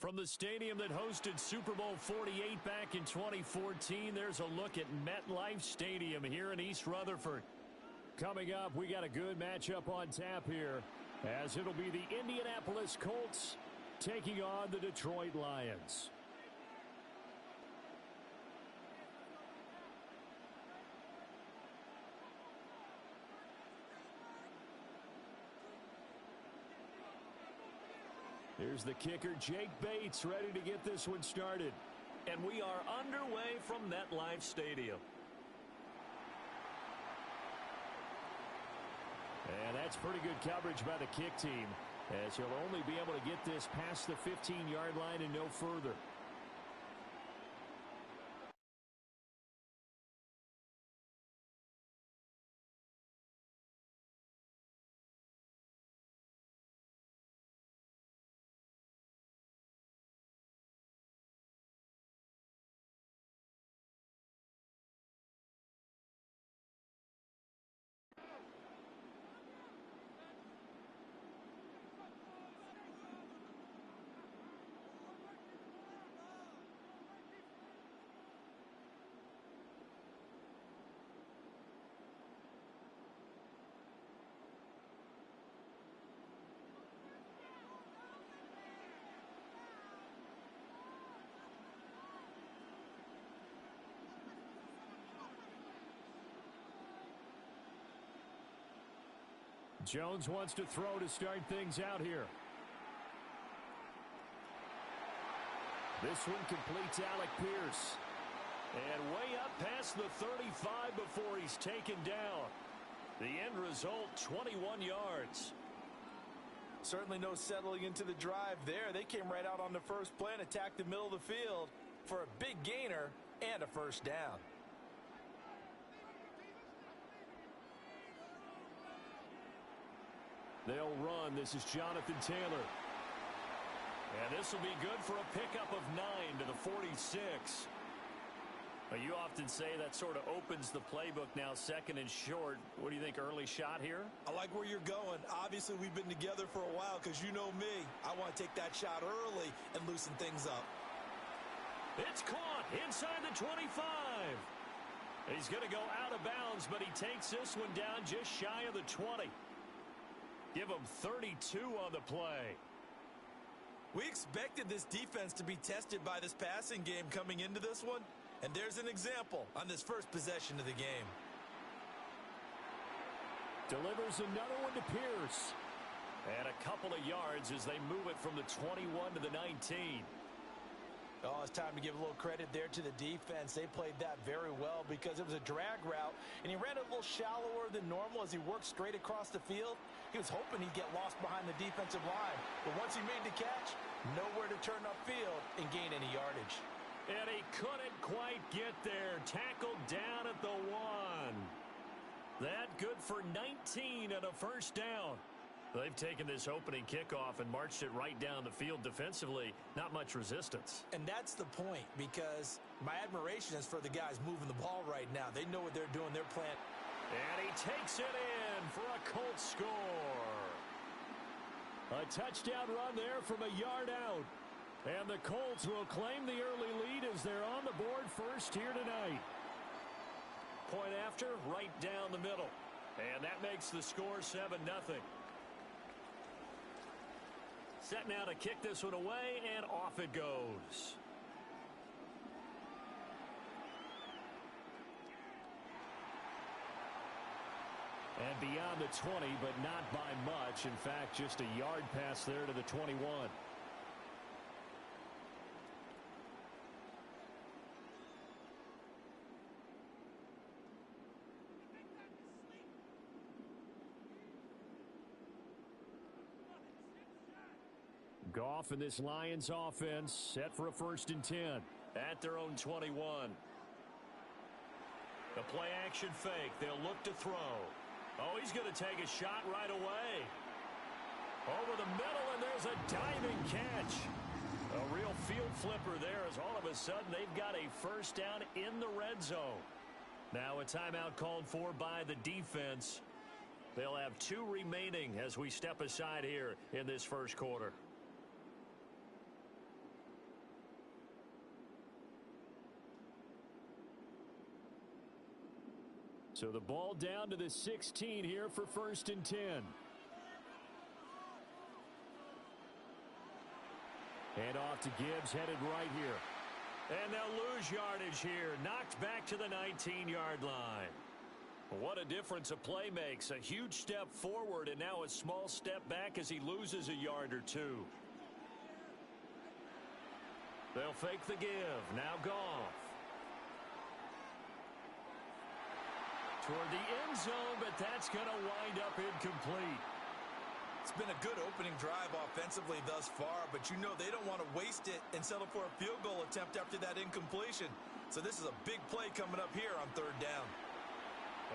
From the stadium that hosted Super Bowl 48 back in 2014, there's a look at MetLife Stadium here in East Rutherford. Coming up, we got a good matchup on tap here, as it'll be the Indianapolis Colts taking on the Detroit Lions. Here's the kicker, Jake Bates, ready to get this one started. And we are underway from MetLife Stadium. And that's pretty good coverage by the kick team, as he'll only be able to get this past the 15-yard line and no further. Jones wants to throw to start things out here. This one completes Alec Pierce. And way up past the 35 before he's taken down. The end result, 21 yards. Certainly no settling into the drive there. They came right out on the first play and attacked the middle of the field for a big gainer and a first down. They'll run. This is Jonathan Taylor. And this will be good for a pickup of 9 to the 46. Well, you often say that sort of opens the playbook now, second and short. What do you think, early shot here? I like where you're going. Obviously, we've been together for a while because you know me. I want to take that shot early and loosen things up. It's caught inside the 25. He's going to go out of bounds, but he takes this one down just shy of the 20. Give him 32 on the play. We expected this defense to be tested by this passing game coming into this one, and there's an example on this first possession of the game. Delivers another one to Pierce. And a couple of yards as they move it from the 21 to the 19. Oh, it's time to give a little credit there to the defense. They played that very well because it was a drag route, and he ran a little shallower than normal as he worked straight across the field. He was hoping he'd get lost behind the defensive line, but once he made the catch, nowhere to turn upfield and gain any yardage. And he couldn't quite get there. Tackled down at the 1. That good for 19 and a first down. They've taken this opening kickoff and marched it right down the field defensively. Not much resistance. And that's the point, because my admiration is for the guys moving the ball right now. They know what they're doing. They're playing. And he takes it in for a Colts score. A touchdown run there from a yard out. And the Colts will claim the early lead as they're on the board first here tonight. Point after, right down the middle. And that makes the score 7-0. Set now to kick this one away, and off it goes. And beyond the 20, but not by much. In fact, just a yard pass there to the 21. Goff and this Lions offense set for a 1st and 10 at their own 21. The play action fake. They'll look to throw. Oh, he's going to take a shot right away. Over the middle, and there's a diving catch. A real field flipper there, as all of a sudden they've got a first down in the red zone. Now a timeout called for by the defense. They'll have 2 remaining as we step aside here in this first quarter. So the ball down to the 16 here for 1st and 10. Hand off to Gibbs, headed right here. And they'll lose yardage here. Knocked back to the 19-yard line. What a difference a play makes. A huge step forward and now a small step back as he loses a yard or two. They'll fake the give. Now Goff. Toward the end zone, but that's going to wind up incomplete. It's been a good opening drive offensively thus far, but you know they don't want to waste it and settle for a field goal attempt after that incompletion. So this is a big play coming up here on 3rd down.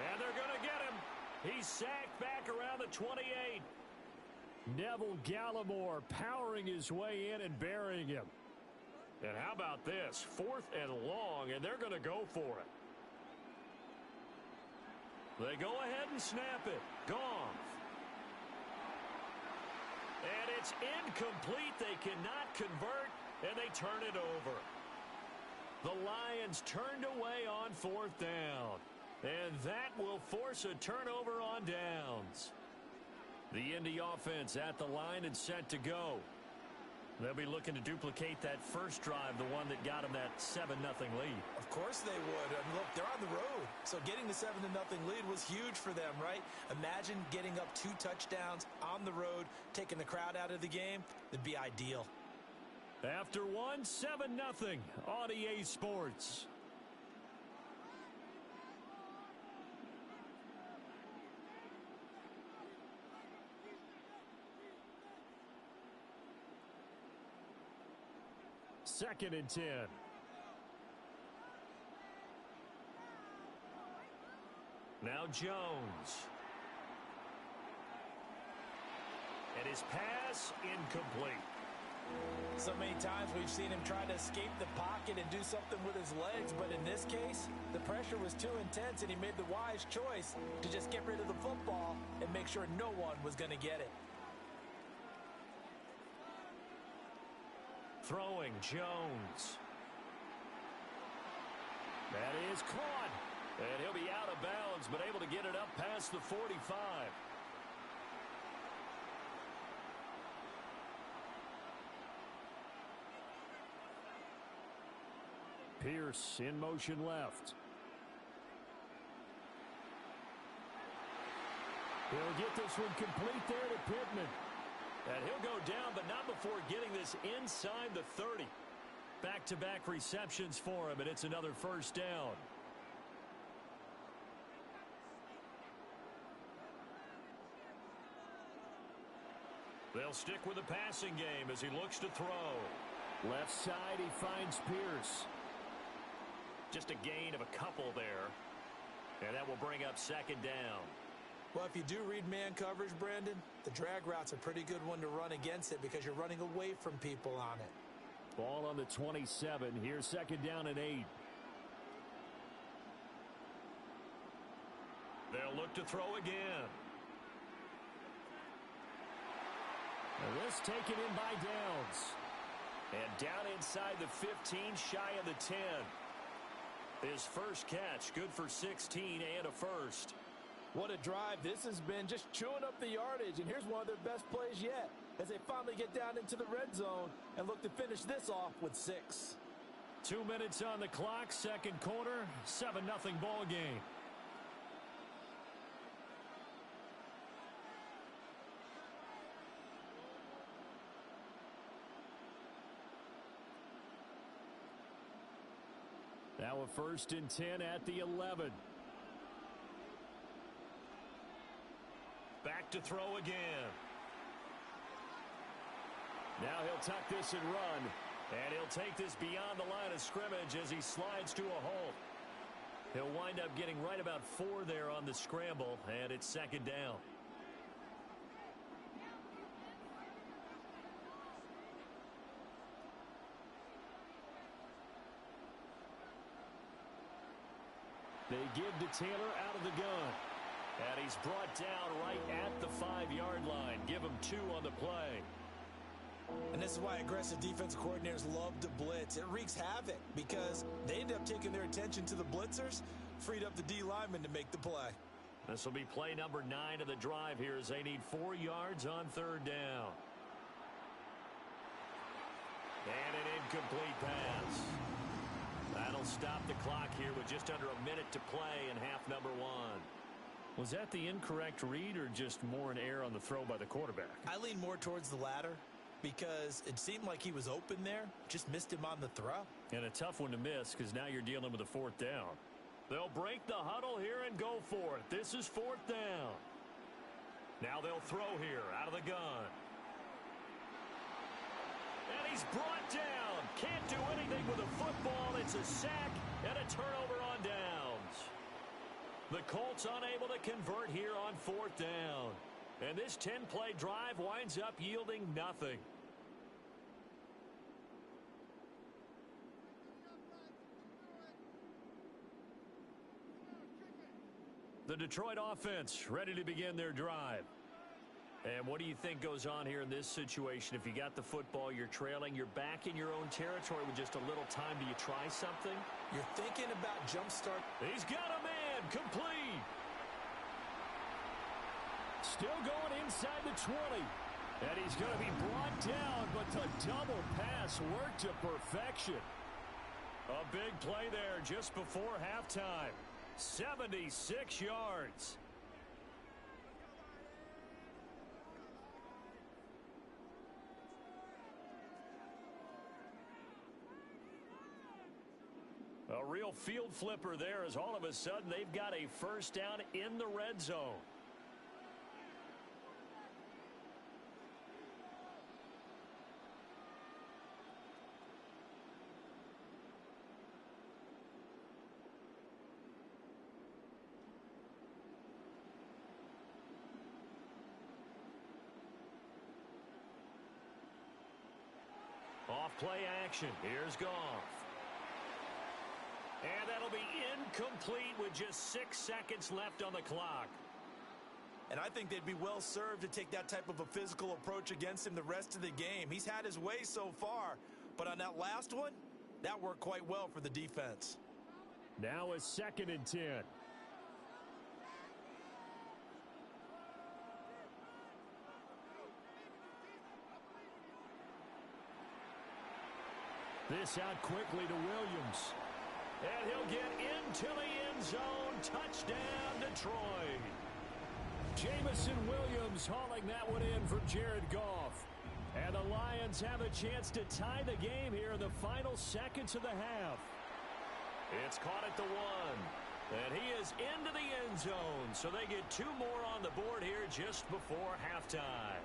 And they're going to get him. He's sacked back around the 28. Neville Gallimore powering his way in and burying him. And how about this? 4th and long, and they're going to go for it. They go ahead and snap it. Goff. And it's incomplete. They cannot convert, and they turn it over. The Lions turned away on 4th down. And that will force a turnover on downs. The Indy offense at the line and set to go. They'll be looking to duplicate that first drive, the one that got them that 7-0 lead. Of course they would. I mean, look, they're on the road. So getting the 7-0 lead was huge for them, right? Imagine getting up 2 touchdowns on the road, taking the crowd out of the game. It'd be ideal. After 7-0 on EA Sports. Second and 10. Now Jones. And his pass incomplete. So many times we've seen him try to escape the pocket and do something with his legs, but in this case, the pressure was too intense and he made the wise choice to just get rid of the football and make sure no one was going to get it. Throwing Jones. That is caught. And he'll be out of bounds, but able to get it up past the 45. Pierce in motion left. He'll get this one complete there to Pittman. And he'll go down, but not before getting this inside the 30. Back-to-back receptions for him, and it's another first down. They'll stick with the passing game as he looks to throw. Left side, he finds Pierce. Just a gain of a couple there. And that will bring up 2nd down. Well, if you do read man coverage, Brandon, the drag route's a pretty good one to run against it because you're running away from people on it. Ball on the 27. Here's 2nd down and 8. They'll look to throw again. And this taken in by Downs. And down inside the 15, shy of the 10. His first catch, good for 16 and a first. What a drive this has been, just chewing up the yardage, and here's one of their best plays yet as they finally get down into the red zone and look to finish this off with 6. 2 minutes on the clock, 2nd quarter, 7-0 ball game. Now a 1st and 10 at the 11. Back to throw again. Now he'll tuck this and run. And he'll take this beyond the line of scrimmage as he slides to a halt. He'll wind up getting right about 4 there on the scramble, and it's 2nd down. They give to Taylor out of the gun. And he's brought down right at the 5-yard line. Give him 2 on the play. And this is why aggressive defensive coordinators love to blitz. It wreaks havoc because they end up taking their attention to the blitzers, Freed up the D lineman to make the play. This will be play number 9 of the drive here as they need 4 yards on 3rd down. And an incomplete pass. That'll stop the clock here with just under a minute to play in half number 1. Was that the incorrect read or just more an error on the throw by the quarterback? I lean more towards the latter because it seemed like he was open there. Just missed him on the throw. And a tough one to miss because now you're dealing with a 4th down. They'll break the huddle here and go for it. This is 4th down. Now they'll throw here out of the gun. And he's brought down. Can't do anything with a football. It's a sack and a turnover on downs. The Colts unable to convert here on 4th down. And this 10-play drive winds up yielding nothing. The Detroit offense ready to begin their drive. And what do you think goes on here in this situation? If you got the football, you're trailing, you're back in your own territory with just a little time. Do you try something? You're thinking about jump start. He's got a man, complete. Still going inside the 20. And he's going to be brought down, but the double pass worked to perfection. A big play there just before halftime. 76 yards. A real field flipper there as all of a sudden they've got a 1st down in the red zone. Off play action. Here's Goff. And that'll be incomplete with just 6 seconds left on the clock. And I think they'd be well served to take that type of a physical approach against him the rest of the game. He's had his way so far, but on that last one, that worked quite well for the defense. Now a 2nd and 10. This out quickly to Williams. And he'll get into the end zone. Touchdown, Detroit. Jamison Williams hauling that one in for Jared Goff. And the Lions have a chance to tie the game here in the final seconds of the half. It's caught at the 1. And he is into the end zone. So they get 2 more on the board here just before halftime.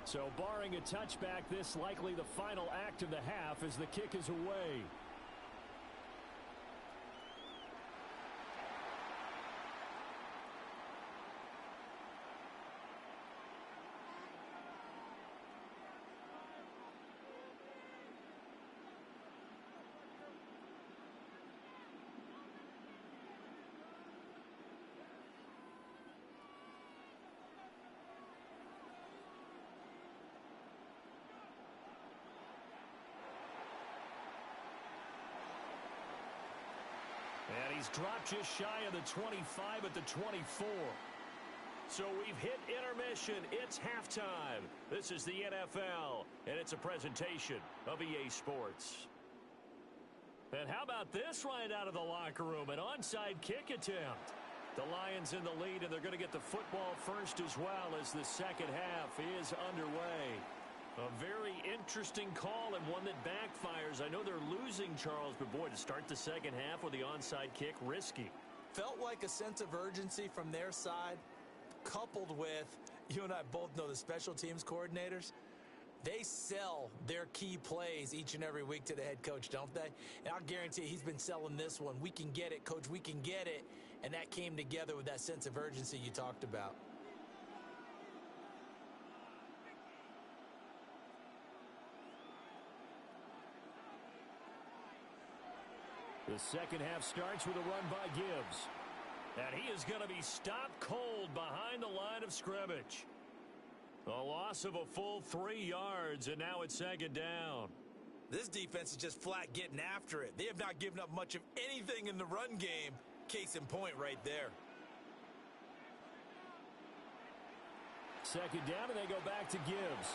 So barring a touchback, this likely the final act of the half as the kick is away. And he's dropped just shy of the 25 at the 24. So we've hit intermission. It's halftime. This is the NFL, and it's a presentation of EA Sports. And how about this right out of the locker room? An onside kick attempt. The Lions in the lead, and they're going to get the football first as well as the second half is underway. A very interesting call and one that backfires. I know they're losing, Charles, but boy, to start the second half with the onside kick, risky. Felt like a sense of urgency from their side, coupled with, you and I both know the special teams coordinators. They sell their key plays each and every week to the head coach, don't they? And I'll guarantee you he's been selling this one. We can get it, coach, we can get it. And that came together with that sense of urgency you talked about. The second half starts with a run by Gibbs. And he is going to be stopped cold behind the line of scrimmage. A loss of a full 3 yards, and now it's 2nd down. This defense is just flat getting after it. They have not given up much of anything in the run game, Case in point right there. Second down, and they go back to Gibbs.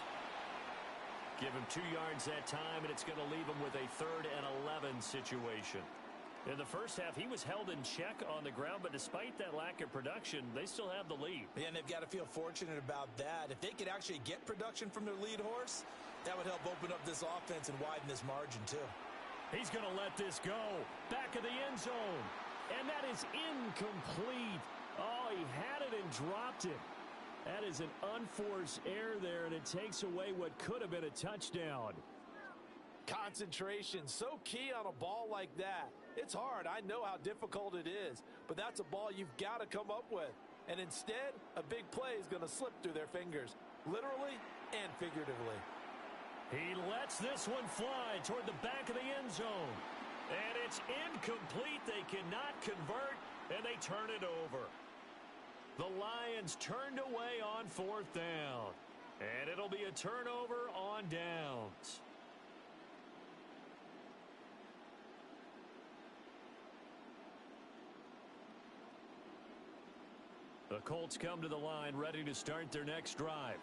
Give him 2 yards that time, and it's going to leave him with a 3rd and 11 situation. In the first half, he was held in check on the ground, but despite that lack of production, they still have the lead. Yeah, and they've got to feel fortunate about that. If they could actually get production from their lead horse, that would help open up this offense and widen this margin, too. He's going to let this go. Back of the end zone. And that is incomplete. Oh, he had it and dropped it. That is an unforced error there, and it takes away what could have been a touchdown. Concentration, so key on a ball like that. It's hard. I know how difficult it is, but that's a ball you've got to come up with. And instead, a big play is going to slip through their fingers, literally and figuratively. He lets this one fly toward the back of the end zone. And it's incomplete. They cannot convert, and they turn it over. The Lions turned away on 4th down. And it'll be a turnover on downs. The Colts come to the line ready to start their next drive.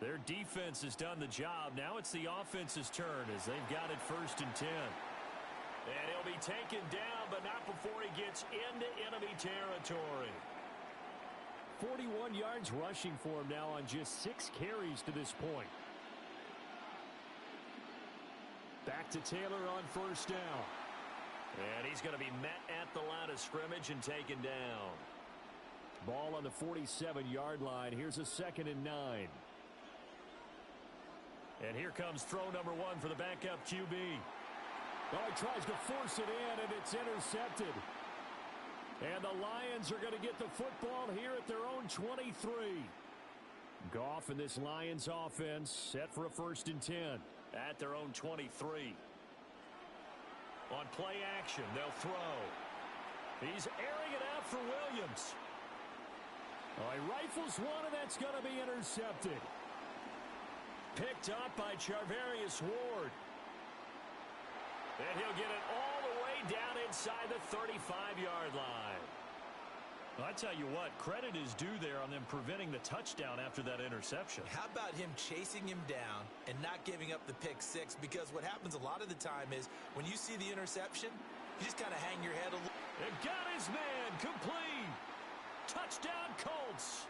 Their defense has done the job. Now it's the offense's turn as they've got it 1st and 10. And he'll be taken down, but not before he gets into enemy territory. 41 yards rushing for him now on just 6 carries to this point. Back to Taylor on 1st down. And he's going to be met at the line of scrimmage and taken down. Ball on the 47-yard line. Here's a 2nd and 9. And here comes throw number 1 for the backup QB. Oh, he tries to force it in, and it's intercepted. And the Lions are going to get the football here at their own 23. Goff and this Lions offense set for a 1st and 10 at their own 23. On play action, they'll throw. He's airing it out for Williams. Oh, he rifles one, and that's going to be intercepted. Picked up by Charvarius Ward. And he'll get it all the way down inside the 35-yard line. Well, I tell you what, credit is due there on them preventing the touchdown after that interception. How about him chasing him down and not giving up the pick 6? Because what happens a lot of the time is when you see the interception, you just kind of hang your head a little. And got his man complete. Touchdown Colts.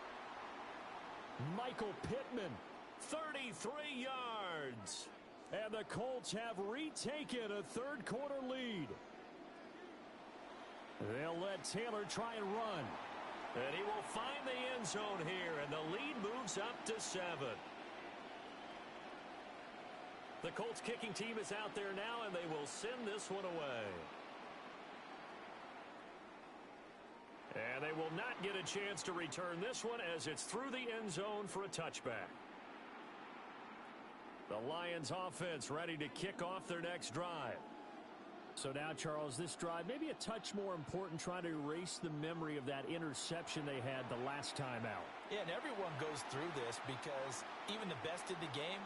Michael Pittman, 33 yards. And the Colts have retaken a 3rd quarter lead. They'll let Taylor try and run. And he will find the end zone here, and the lead moves up to 7. The Colts kicking team is out there now, and they will send this one away. And they will not get a chance to return this one as it's through the end zone for a touchback. The Lions offense ready to kick off their next drive. So now, Charles, this drive maybe a touch more important, trying to erase the memory of that interception they had the last time out. Yeah, and everyone goes through this because even the best in the game,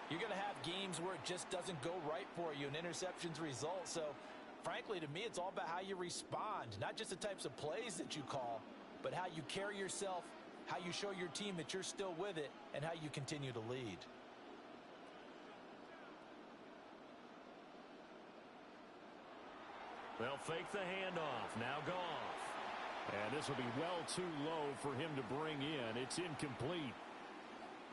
you're going to have games where it just doesn't go right for you and interceptions result. So, frankly, to me, it's all about how you respond, not just the types of plays that you call, but how you carry yourself, how you show your team that you're still with it, and how you continue to lead. They'll fake the handoff. Now Goff. And this will be well too low for him to bring in. It's incomplete.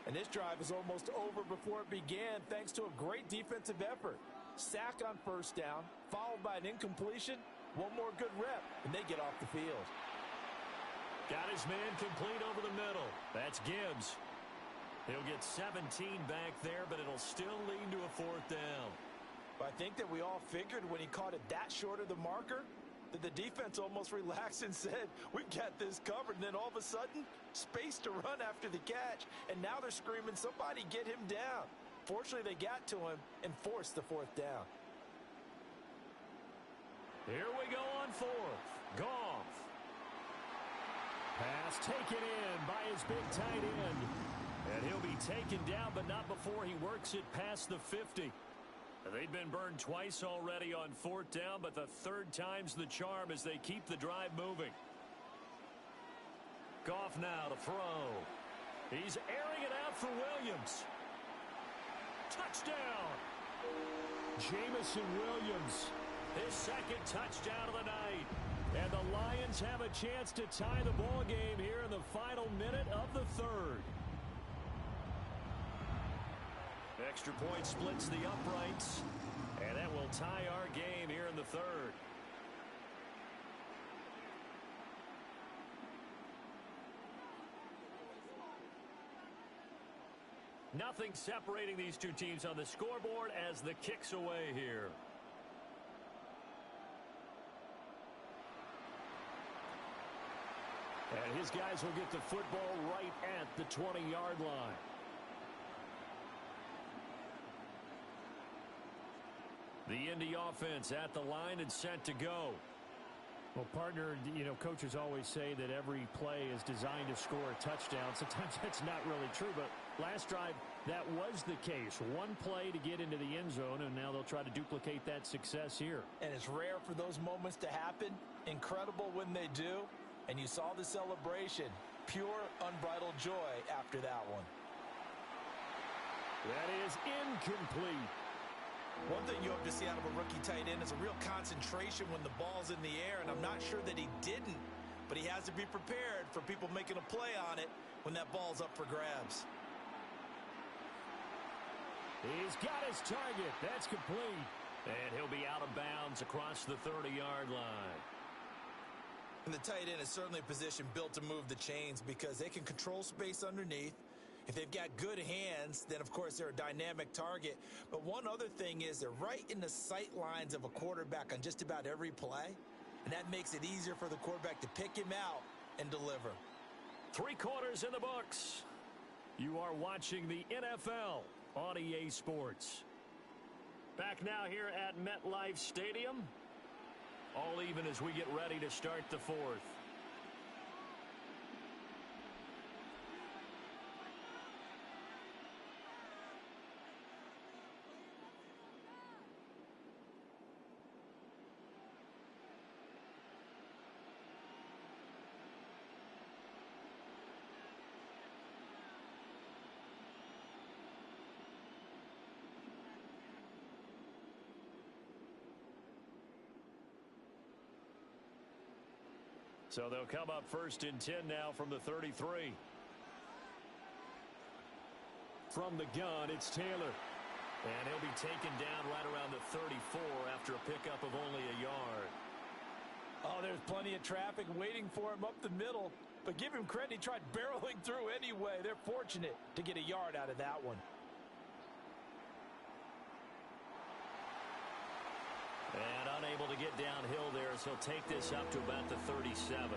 And this drive is almost over before it began thanks to a great defensive effort. Sack on 1st down, followed by an incompletion. One more good rep, and they get off the field. Got his man complete over the middle. That's Gibbs. He'll get 17 back there, but it'll still lead to a 4th down. I think that we all figured when he caught it that short of the marker that the defense almost relaxed and said, we've got this covered. And then all of a sudden, space to run after the catch. And now they're screaming, somebody get him down. Fortunately, they got to him and forced the 4th down. Here we go on 4th. Goff. Pass taken in by his big tight end. And he'll be taken down, but not before he works it past the 50. They've been burned twice already on fourth down, but the third time's the charm as they keep the drive moving. Goff now to throw. He's airing it out for Williams. Touchdown! Jamison Williams, his second touchdown of the night. And the Lions have a chance to tie the ball game here in the final minute of the third. Extra point splits the uprights, and that will tie our game here in the third. Nothing separating these two teams on the scoreboard as the kick's away here. And his guys will get the football right at the 20-yard line. The Indy offense at the line and set to go. Well, partner, you know, coaches always say that every play is designed to score a touchdown. Sometimes that's not really true, but last drive, that was the case. One play to get into the end zone, and now they'll try to duplicate that success here. And it's rare for those moments to happen. Incredible when they do. And you saw the celebration. Pure, unbridled joy after that one. That is incomplete. One thing you hope to see out of a rookie tight end is a real concentration when the ball's in the air, and I'm not sure that he didn't, but he has to be prepared for people making a play on it when that ball's up for grabs. He's got his target. That's complete. And he'll be out of bounds across the 30-yard line. And the tight end is certainly a position built to move the chains because they can control space underneath. If they've got good hands, then, of course, they're a dynamic target. But one other thing is they're right in the sight lines of a quarterback on just about every play. And that makes it easier for the quarterback to pick him out and deliver. 3 quarters in the books. You are watching the NFL on EA Sports. Back now here at MetLife Stadium. All even as we get ready to start the fourth. So they'll come up first and 10 now from the 33. From the gun, it's Taylor. And he'll be taken down right around the 34 after a pickup of only a yard. Oh, there's plenty of traffic waiting for him up the middle. But give him credit, he tried barreling through anyway. They're fortunate to get a yard out of that one. And unable to get downhill there, so he'll take this up to about the 37.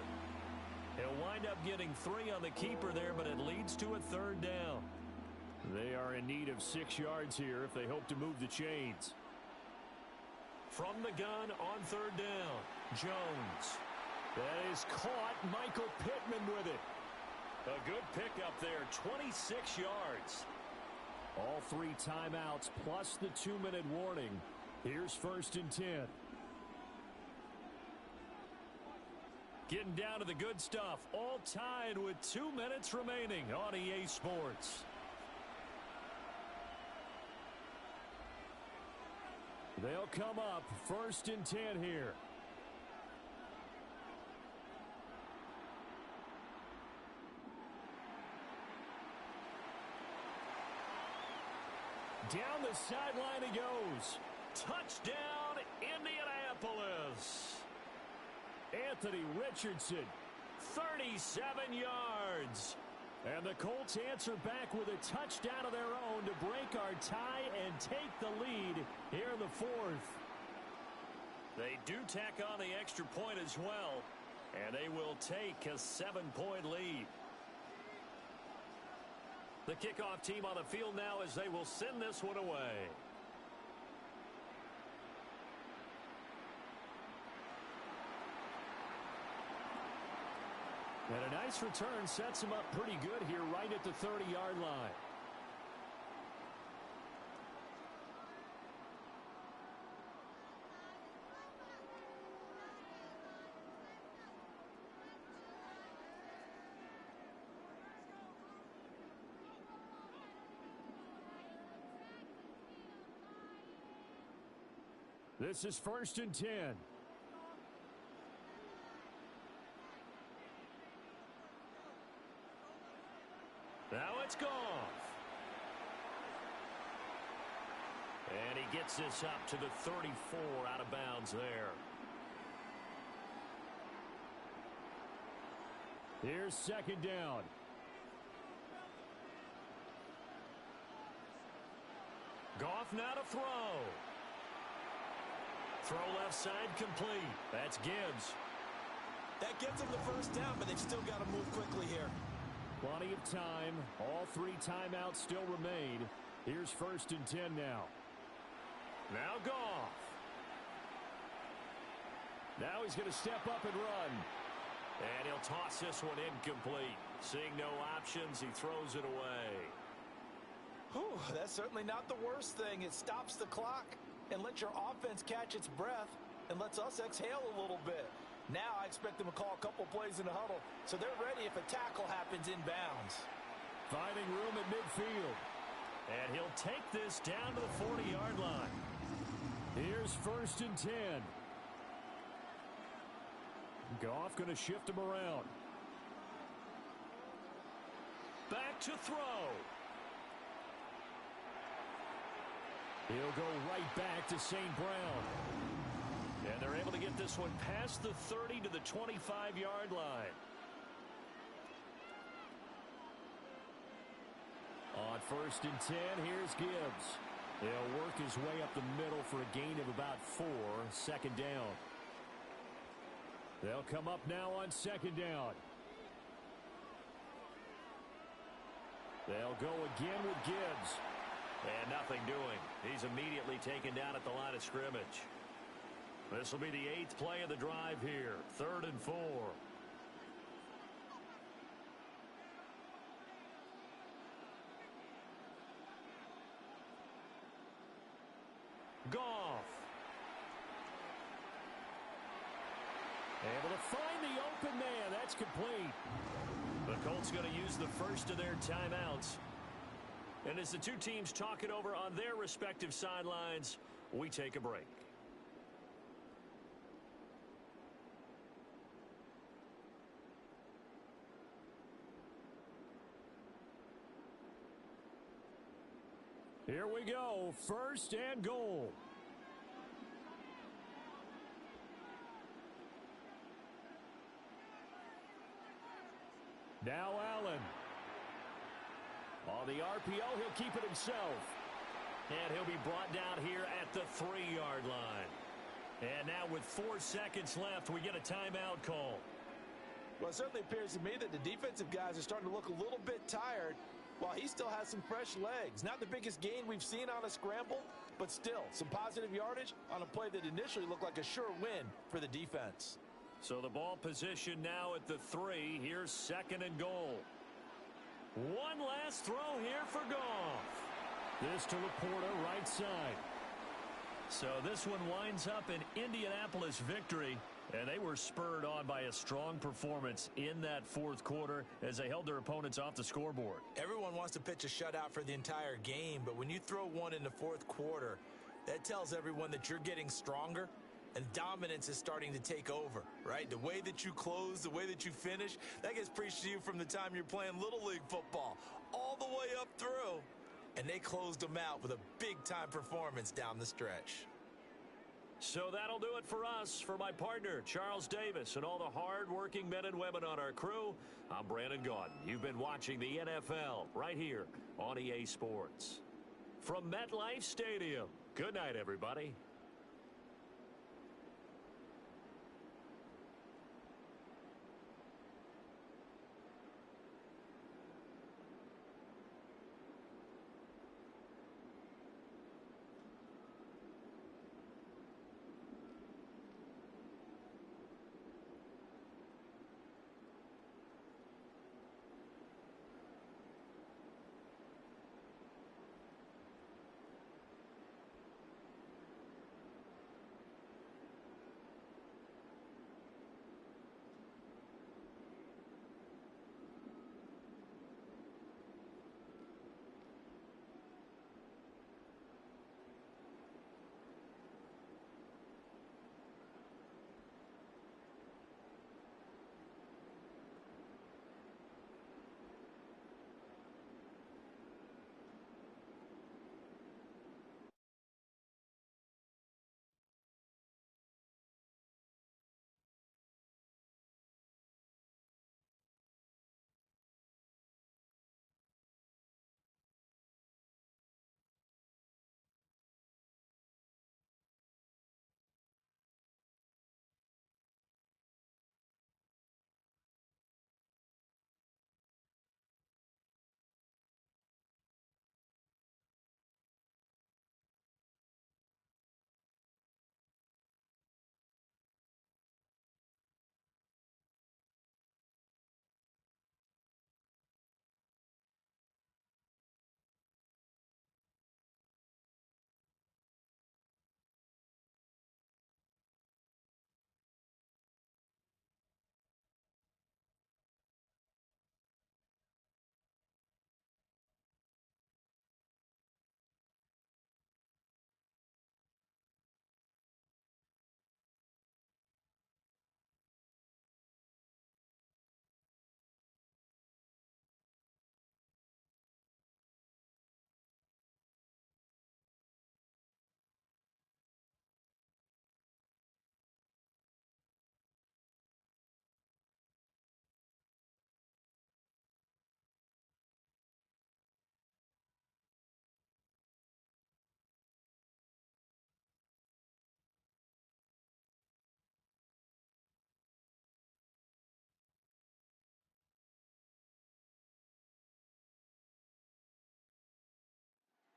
He'll wind up getting 3 on the keeper there, but it leads to a third down. They are in need of 6 yards here if they hope to move the chains. From the gun on third down, Jones. That is caught. Michael Pittman with it. A good pickup there, 26 yards. All 3 timeouts plus the 2-minute warning. Here's first and 10. Getting down to the good stuff. All tied with 2 minutes remaining on EA Sports. They'll come up first and 10 here. Down the sideline he goes. Touchdown, Indianapolis. Anthony Richardson, 37 yards. And the Colts answer back with a touchdown of their own to break our tie and take the lead here in the fourth. They do tack on the extra point as well, and they will take a 7-point lead. The kickoff team on the field now as they will send this one away. And a nice return sets him up pretty good here right at the 30-yard line. This is 1st and 10. Now it's Goff. And he gets this up to the 34, out of bounds there. Here's 2nd down. Goff now to throw. Throw left side complete. That's Gibbs. That gets them the first down, but they've still got to move quickly here. Plenty of time. All 3 timeouts still remain. Here's 1st and 10 now. Now Goff. Now he's going to step up and run. And he'll toss this one incomplete. Seeing no options, he throws it away. Whew, that's certainly not the worst thing. It stops the clock and lets your offense catch its breath and lets us exhale a little bit. Now I expect them to call a couple plays in the huddle, so they're ready if a tackle happens inbounds. Finding room at midfield. And he'll take this down to the 40-yard line. Here's 1st and 10. Goff going to shift him around. Back to throw. He'll go right back to St. Brown. And they're able to get this one past the 30 to the 25-yard line. On 1st and 10, here's Gibbs. He'll work his way up the middle for a gain of about 4, 2nd down. They'll come up now on 2nd down. They'll go again with Gibbs. And nothing doing. He's immediately taken down at the line of scrimmage. This will be the 8th play of the drive here. 3rd and 4. Goff. Able to find the open man. That's complete. The Colts going to use the first of their timeouts. And as the two teams talk it over on their respective sidelines, we take a break. Here we go. 1st and goal. Now Allen. On the RPO, he'll keep it himself. And he'll be brought down here at the 3-yard line. And now with 4 seconds left, we get a timeout call. Well, it certainly appears to me that the defensive guys are starting to look a little bit tired while he still has some fresh legs. Not the biggest gain we've seen on a scramble, but still some positive yardage on a play that initially looked like a sure win for the defense. So the ball position now at the 3. Here's 2nd and goal. One last throw here for Goff. This to Laporta, right side. So this one winds up an Indianapolis victory, and they were spurred on by a strong performance in that 4th quarter as they held their opponents off the scoreboard. Everyone wants to pitch a shutout for the entire game, but when you throw one in the 4th quarter, that tells everyone that you're getting stronger and dominance is starting to take over, right? The way that you close, the way that you finish, that gets preached to you from the time you're playing Little League football all the way up through. And they closed them out with a big-time performance down the stretch. So that'll do it for us. For my partner, Charles Davis, and all the hard-working men and women on our crew, I'm Brandon Gaudin. You've been watching the NFL right here on EA Sports. From MetLife Stadium, good night, everybody.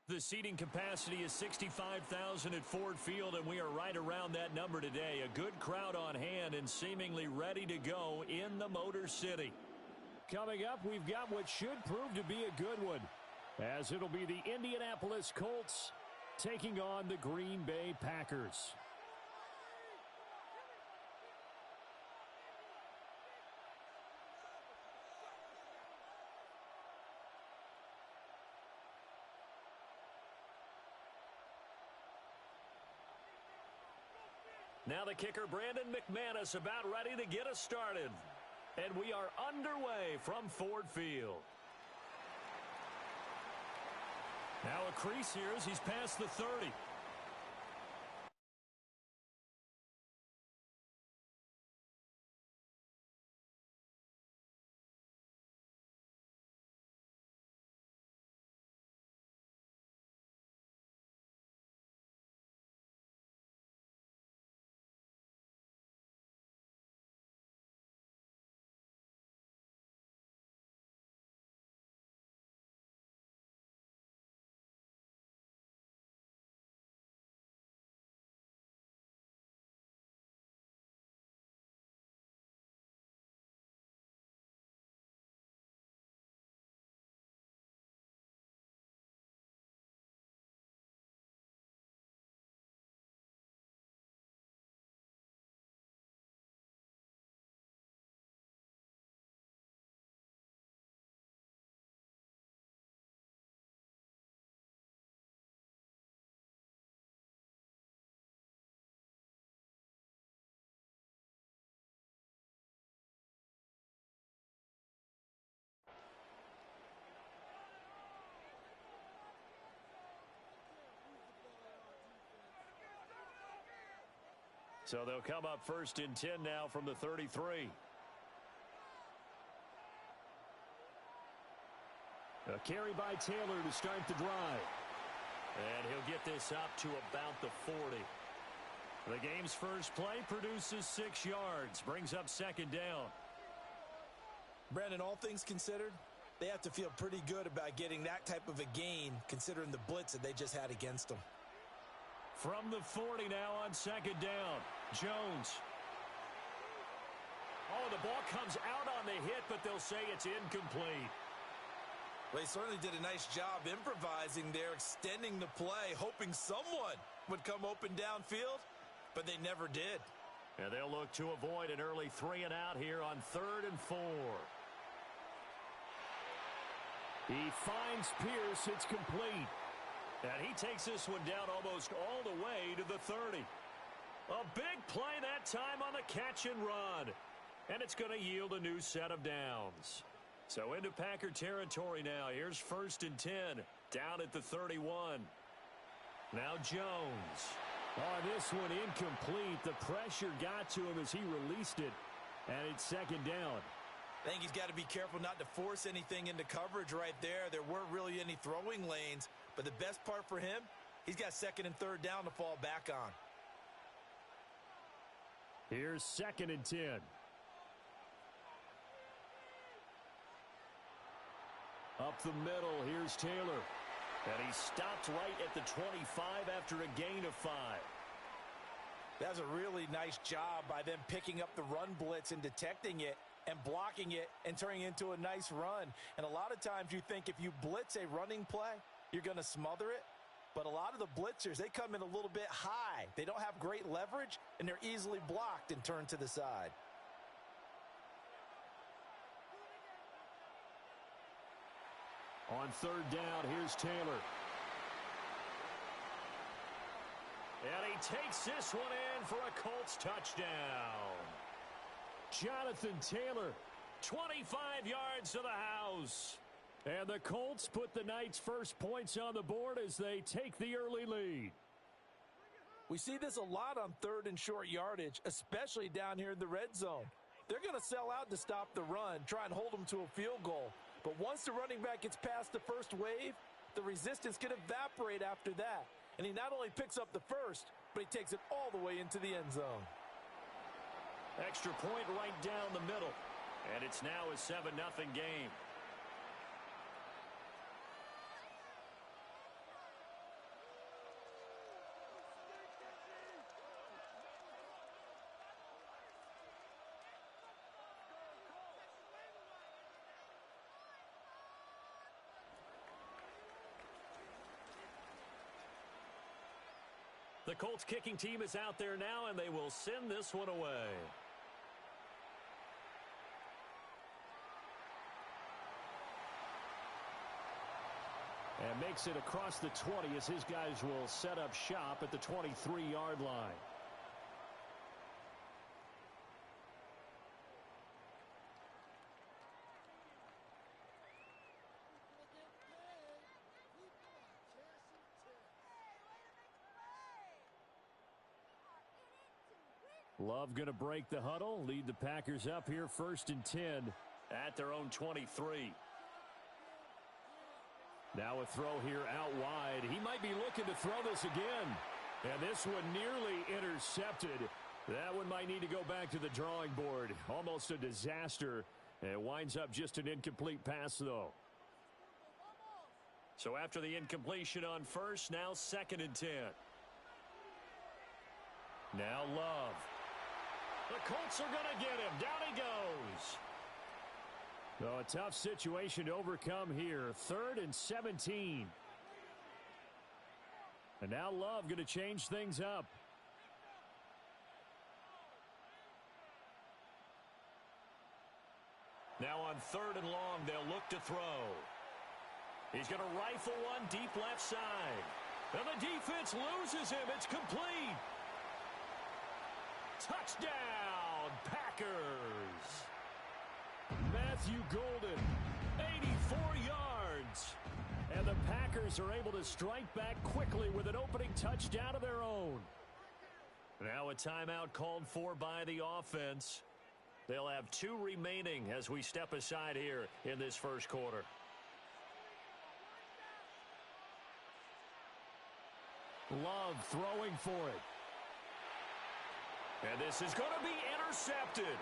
The seating capacity is 65,000 at Ford Field, and we are right around that number today. A good crowd on hand and seemingly ready to go in the Motor City. Coming up, we've got what should prove to be a good one, as it'll be the Indianapolis Colts taking on the Green Bay Packers. Now the kicker, Brandon McManus, about ready to get us started. And we are underway from Ford Field. Now a crease here as he's past the 30. So they'll come up first and 10 now from the 33. A carry by Taylor to start the drive. And he'll get this up to about the 40. The game's first play produces 6 yards, brings up second down. Brandon, all things considered, they have to feel pretty good about getting that type of a gain considering the blitz that they just had against them. From the 40 now on second down, Jones. Oh, the ball comes out on the hit, but they'll say it's incomplete. Well, he certainly did a nice job improvising there, extending the play, hoping someone would come open downfield, but they never did. And they'll look to avoid an early 3 and out here on 3rd and 4. He finds Pierce. It's complete. And he takes this one down almost all the way to the 30. A big play that time on the catch and run. And it's going to yield a new set of downs. So into Packer territory now. Here's 1st and 10. Down at the 31. Now Jones. Oh, this one incomplete. The pressure got to him as he released it. And it's second down. I think he's got to be careful not to force anything into coverage right there. There weren't really any throwing lanes. But the best part for him, he's got 2nd and 3rd down to fall back on. Here's 2nd and 10. Up the middle, here's Taylor. And he stopped right at the 25 after a gain of 5. That's a really nice job by them picking up the run blitz and detecting it and blocking it and turning it into a nice run. And a lot of times you think if you blitz a running play, you're going to smother it. But a lot of the blitzers, they come in a little bit high. They don't have great leverage, and they're easily blocked and turned to the side. On 3rd down, here's Taylor. And he takes this one in for a Colts touchdown. Jonathan Taylor. 25 yards to the house. And the Colts put the night's first points on the board as they take the early lead. We see this a lot on 3rd and short yardage, especially down here in the red zone. They're going to sell out to stop the run, try and hold them to a field goal. But once the running back gets past the first wave, the resistance can evaporate after that. And he not only picks up the first, but he takes it all the way into the end zone. Extra point right down the middle. And it's now a 7-0 game. The Colts kicking team is out there now, and they will send this one away. And makes it across the 20 as his guys will set up shop at the 23-yard line. Love going to break the huddle, lead the Packers up here 1st and 10 at their own 23. Now a throw here out wide. He might be looking to throw this again. And this one nearly intercepted. That one might need to go back to the drawing board. Almost a disaster. And it winds up just an incomplete pass, though. So after the incompletion on first, now 2nd and 10. Now Love. The Colts are going to get him. Down he goes. Oh, a tough situation to overcome here. 3rd and 17. And now Love going to change things up. Now on 3rd and long, they'll look to throw. He's going to rifle one deep left side. And the defense loses him. It's complete. Touchdown, Packers. Matthew Golden, 84 yards. And the Packers are able to strike back quickly with an opening touchdown of their own. Now a timeout called for by the offense. They'll have 2 remaining as we step aside here in this first quarter. Love throwing for it. And this is going to be intercepted.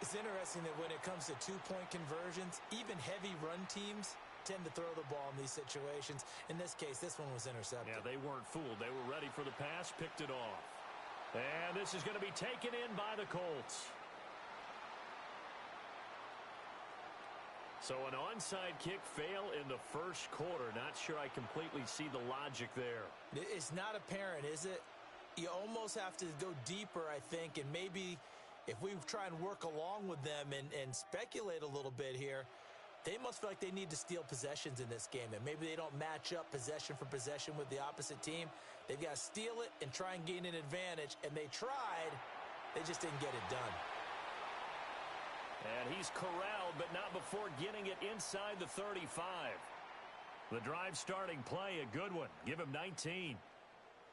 It's interesting that when it comes to two-point conversions, even heavy run teams tend to throw the ball in these situations. In this case, this one was intercepted. Yeah, they weren't fooled. They were ready for the pass, picked it off. And this is going to be taken in by the Colts. So an onside kick fail in the first quarter. Not sure I completely see the logic there. It's not apparent, is it? You almost have to go deeper, I think, and maybe if we try and work along with them and speculate a little bit here, they must feel like they need to steal possessions in this game, and maybe they don't match up possession for possession with the opposite team. They've got to steal it and try and gain an advantage, and they tried. They just didn't get it done. And he's corralled, but not before getting it inside the 35. The drive starting play, a good one. Give him 19.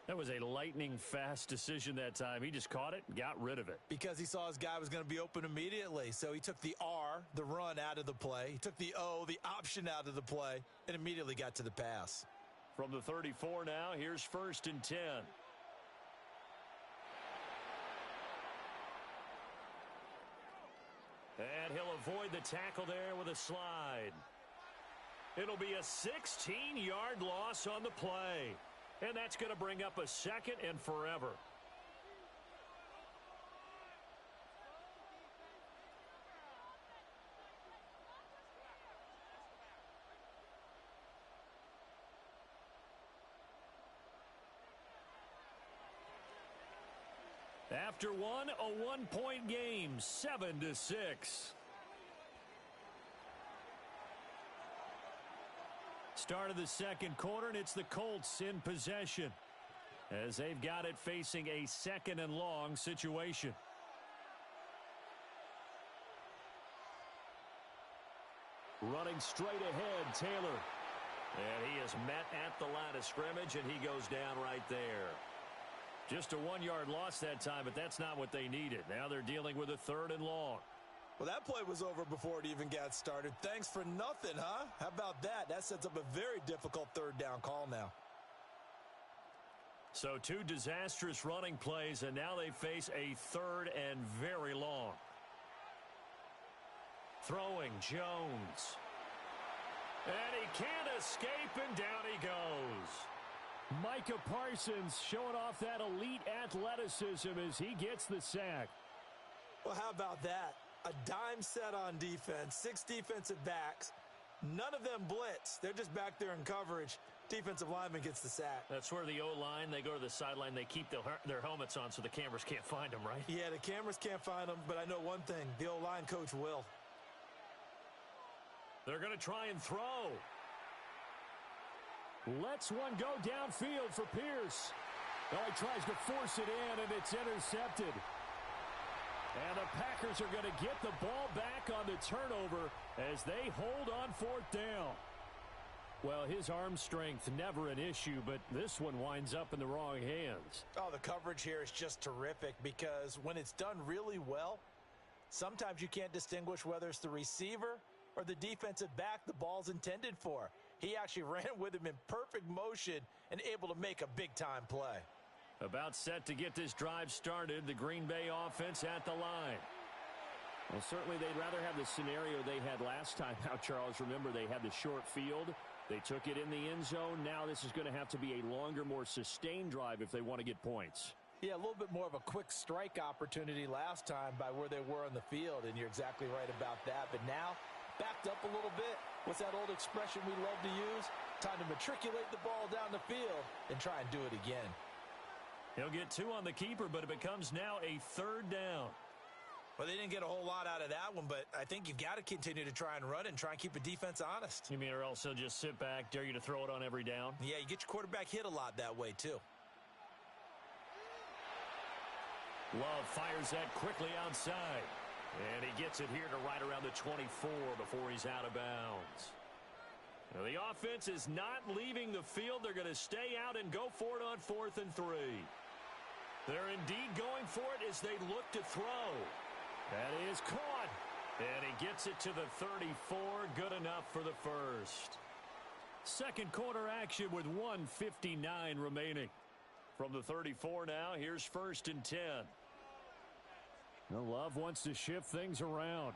That was a lightning-fast decision that time. He just caught it, got rid of it. Because he saw his guy was going to be open immediately. So he took the R, the run, out of the play. He took the O, the option, out of the play, and immediately got to the pass. From the 34 now, here's 1st and 10. And he'll avoid the tackle there with a slide. It'll be a 16-yard loss on the play. And that's going to bring up a 2nd and forever. After one, a one-point game, 7-6. Start of the second quarter, and it's the Colts in possession as they've got it facing a 2nd and long situation. Running straight ahead, Taylor. And he is met at the line of scrimmage, and he goes down right there. Just a 1-yard loss that time, but that's not what they needed. Now they're dealing with a 3rd and long. Well, that play was over before it even got started. Thanks for nothing, huh? How about that? That sets up a very difficult 3rd down call now. So 2 disastrous running plays, and now they face a 3rd and very long. Throwing, Jones. And he can't escape, and down he goes. Micah Parsons showing off that elite athleticism as he gets the sack. Well, how about that? A dime set on defense, 6 defensive backs. None of them blitz. They're just back there in coverage. Defensive lineman gets the sack. That's where the O-line, they go to the sideline, they keep their helmets on so the cameras can't find them, right? Yeah, the cameras can't find them, but I know one thing. The O-line coach will. They're going to try and throw. Lets one go downfield for Pierce. Well, he tries to force it in, and it's intercepted. And the Packers are going to get the ball back on the turnover as they hold on fourth down. Well, his arm strength, never an issue, but this one winds up in the wrong hands. Oh, the coverage here is just terrific because when it's done really well, sometimes you can't distinguish whether it's the receiver or the defensive back the ball's intended for. He actually ran with him in perfect motion and able to make a big-time play. About set to get this drive started, the Green Bay offense at the line. Well, certainly they'd rather have the scenario they had last time out, Charles. Remember, they had the short field. They took it in the end zone. Now this is going to have to be a longer, more sustained drive if they want to get points. Yeah, a little bit more of a quick strike opportunity last time by where they were on the field, and you're exactly right about that. But now, backed up a little bit. What's that old expression we love to use? Time to matriculate the ball down the field and try and do it again. He'll get 2 on the keeper, but it becomes now a third down. Well, they didn't get a whole lot out of that one, but I think you've got to continue to try and run it and try and keep the defense honest. You mean or else he'll just sit back, dare you to throw it on every down? Yeah, you get your quarterback hit a lot that way, too. Love fires that quickly outside. And he gets it here to right around the 24 before he's out of bounds. Now, the offense is not leaving the field. They're going to stay out and go for it on 4th and 3. They're indeed going for it as they look to throw. That is caught. And he gets it to the 34. Good enough for the first. Second quarter action with 1:59 remaining. From the 34 now, here's 1st and 10. Well, Love wants to shift things around.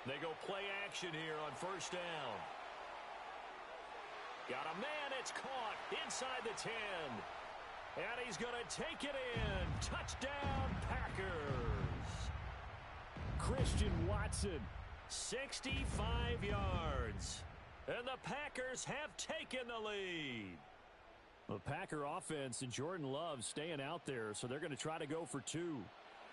They go play action here on 1st down. Got a man, it's caught inside the 10. And he's going to take it in. Touchdown, Packers. Christian Watson. 65 yards. And the Packers have taken the lead. The Packer offense and Jordan Love staying out there, so they're going to try to go for 2.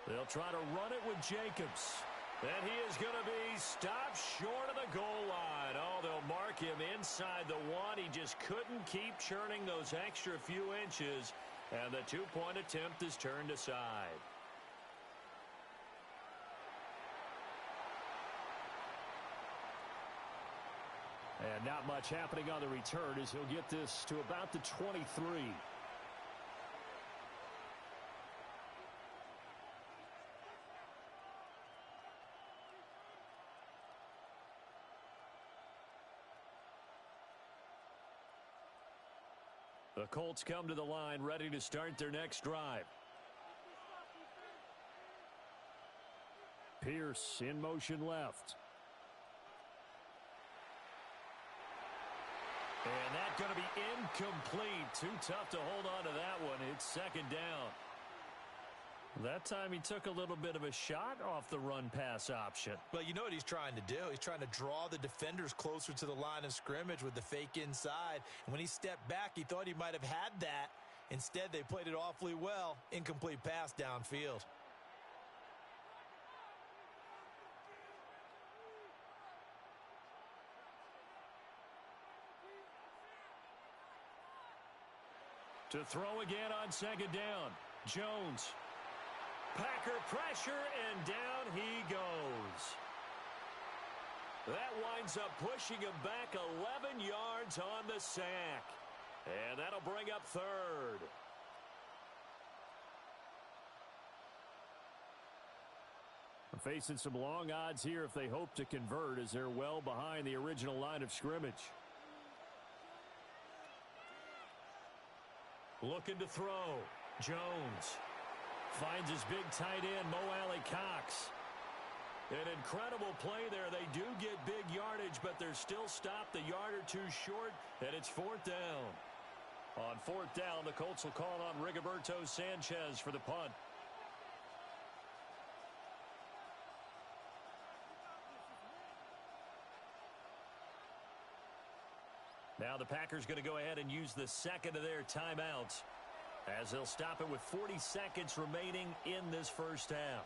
They'll try to run it with Jacobs. And he is going to be stopped short of the goal line. Oh, they'll mark him inside the 1. He just couldn't keep churning those extra few inches. And the 2-point attempt is turned aside. And not much happening on the return as he'll get this to about the 23. The Colts come to the line ready to start their next drive. Pierce in motion left. And that's going to be incomplete. Too tough to hold on to that one. It's 2nd down. That time he took a little bit of a shot off the run-pass option. Well, you know what he's trying to do. He's trying to draw the defenders closer to the line of scrimmage with the fake inside. And when he stepped back, he thought he might have had that. Instead, they played it awfully well. Incomplete pass downfield. To throw again on 2nd down. Jones. Packer pressure, and down he goes. That winds up pushing him back 11 yards on the sack. And that'll bring up 3rd. Facing some long odds here if they hope to convert as they're well behind the original line of scrimmage. Looking to throw. Jones. Finds his big tight end, Mo Alley Cox. An incredible play there. They do get big yardage, but they're still stopped a yard or 2 short, and it's 4th down. On 4th down, the Colts will call on Rigoberto Sanchez for the punt. Now the Packers going to go ahead and use the second of their timeouts as they'll stop it with 40 seconds remaining in this first half.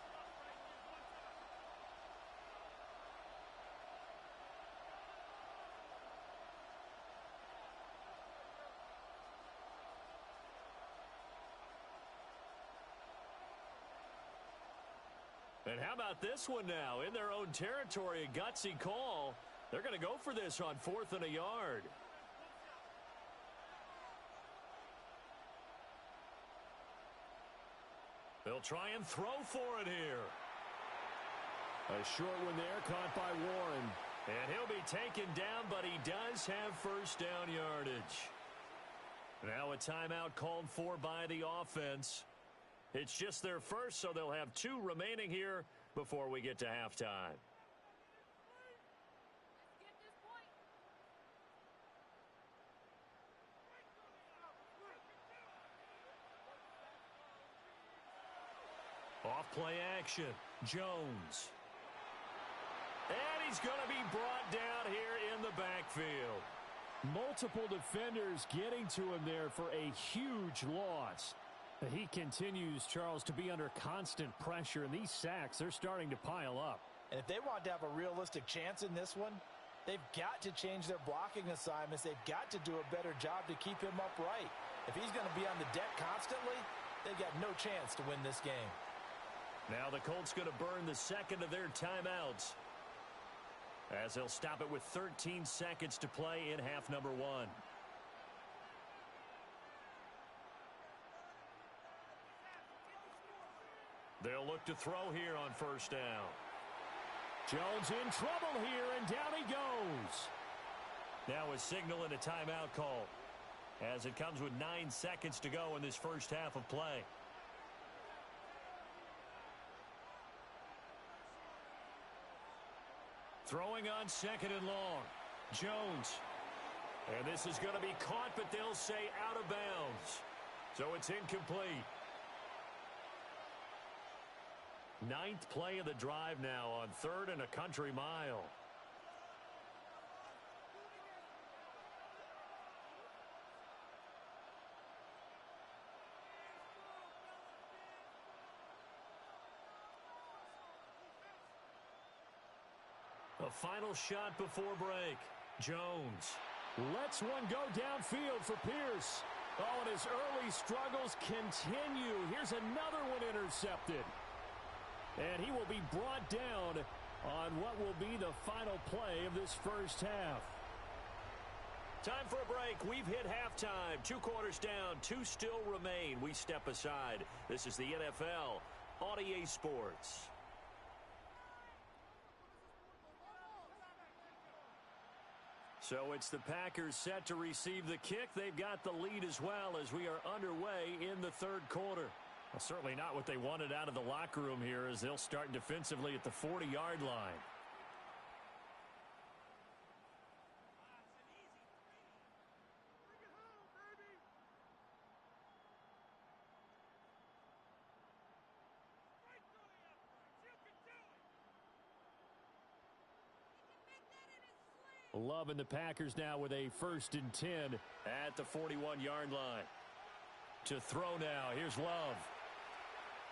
And how about this one now? In their own territory, a gutsy call. They're going to go for this on 4th and a yard. They'll try and throw for it here. A short one there, caught by Warren. And he'll be taken down, but he does have first down yardage. Now a timeout called for by the offense. It's just their first, so they'll have 2 remaining here before we get to halftime. Off play action, Jones. And he's going to be brought down here in the backfield. Multiple defenders getting to him there for a huge loss. He continues, Charles, to be under constant pressure, and these sacks are starting to pile up. And if they want to have a realistic chance in this one, they've got to change their blocking assignments. They've got to do a better job to keep him upright. If he's going to be on the deck constantly, they've got no chance to win this game. Now the Colts going to burn the second of their timeouts as they'll stop it with 13 seconds to play in half number 1. They'll look to throw here on first down. Jones in trouble here, and down he goes. Now a signal and a timeout call as it comes with 9 seconds to go in this first half of play. Throwing on second and long. Jones. And this is going to be caught, but they'll say out of bounds. So it's incomplete. 9th play of the drive now on 3rd and a country mile. A final shot before break. Jones lets one go downfield for Pierce. Oh, and his early struggles continue. Here's another one intercepted. And he will be brought down on what will be the final play of this first half. Time for a break. We've hit halftime. 2 quarters down. 2 still remain. We step aside. This is the NFL on EA Sports. So it's the Packers set to receive the kick. They've got the lead as well as we are underway in the 3rd quarter. Well, certainly not what they wanted out of the locker room here as they'll start defensively at the 40-yard line. Loving the Packers now with a 1st and 10 at the 41-yard line. To throw now. Here's Love.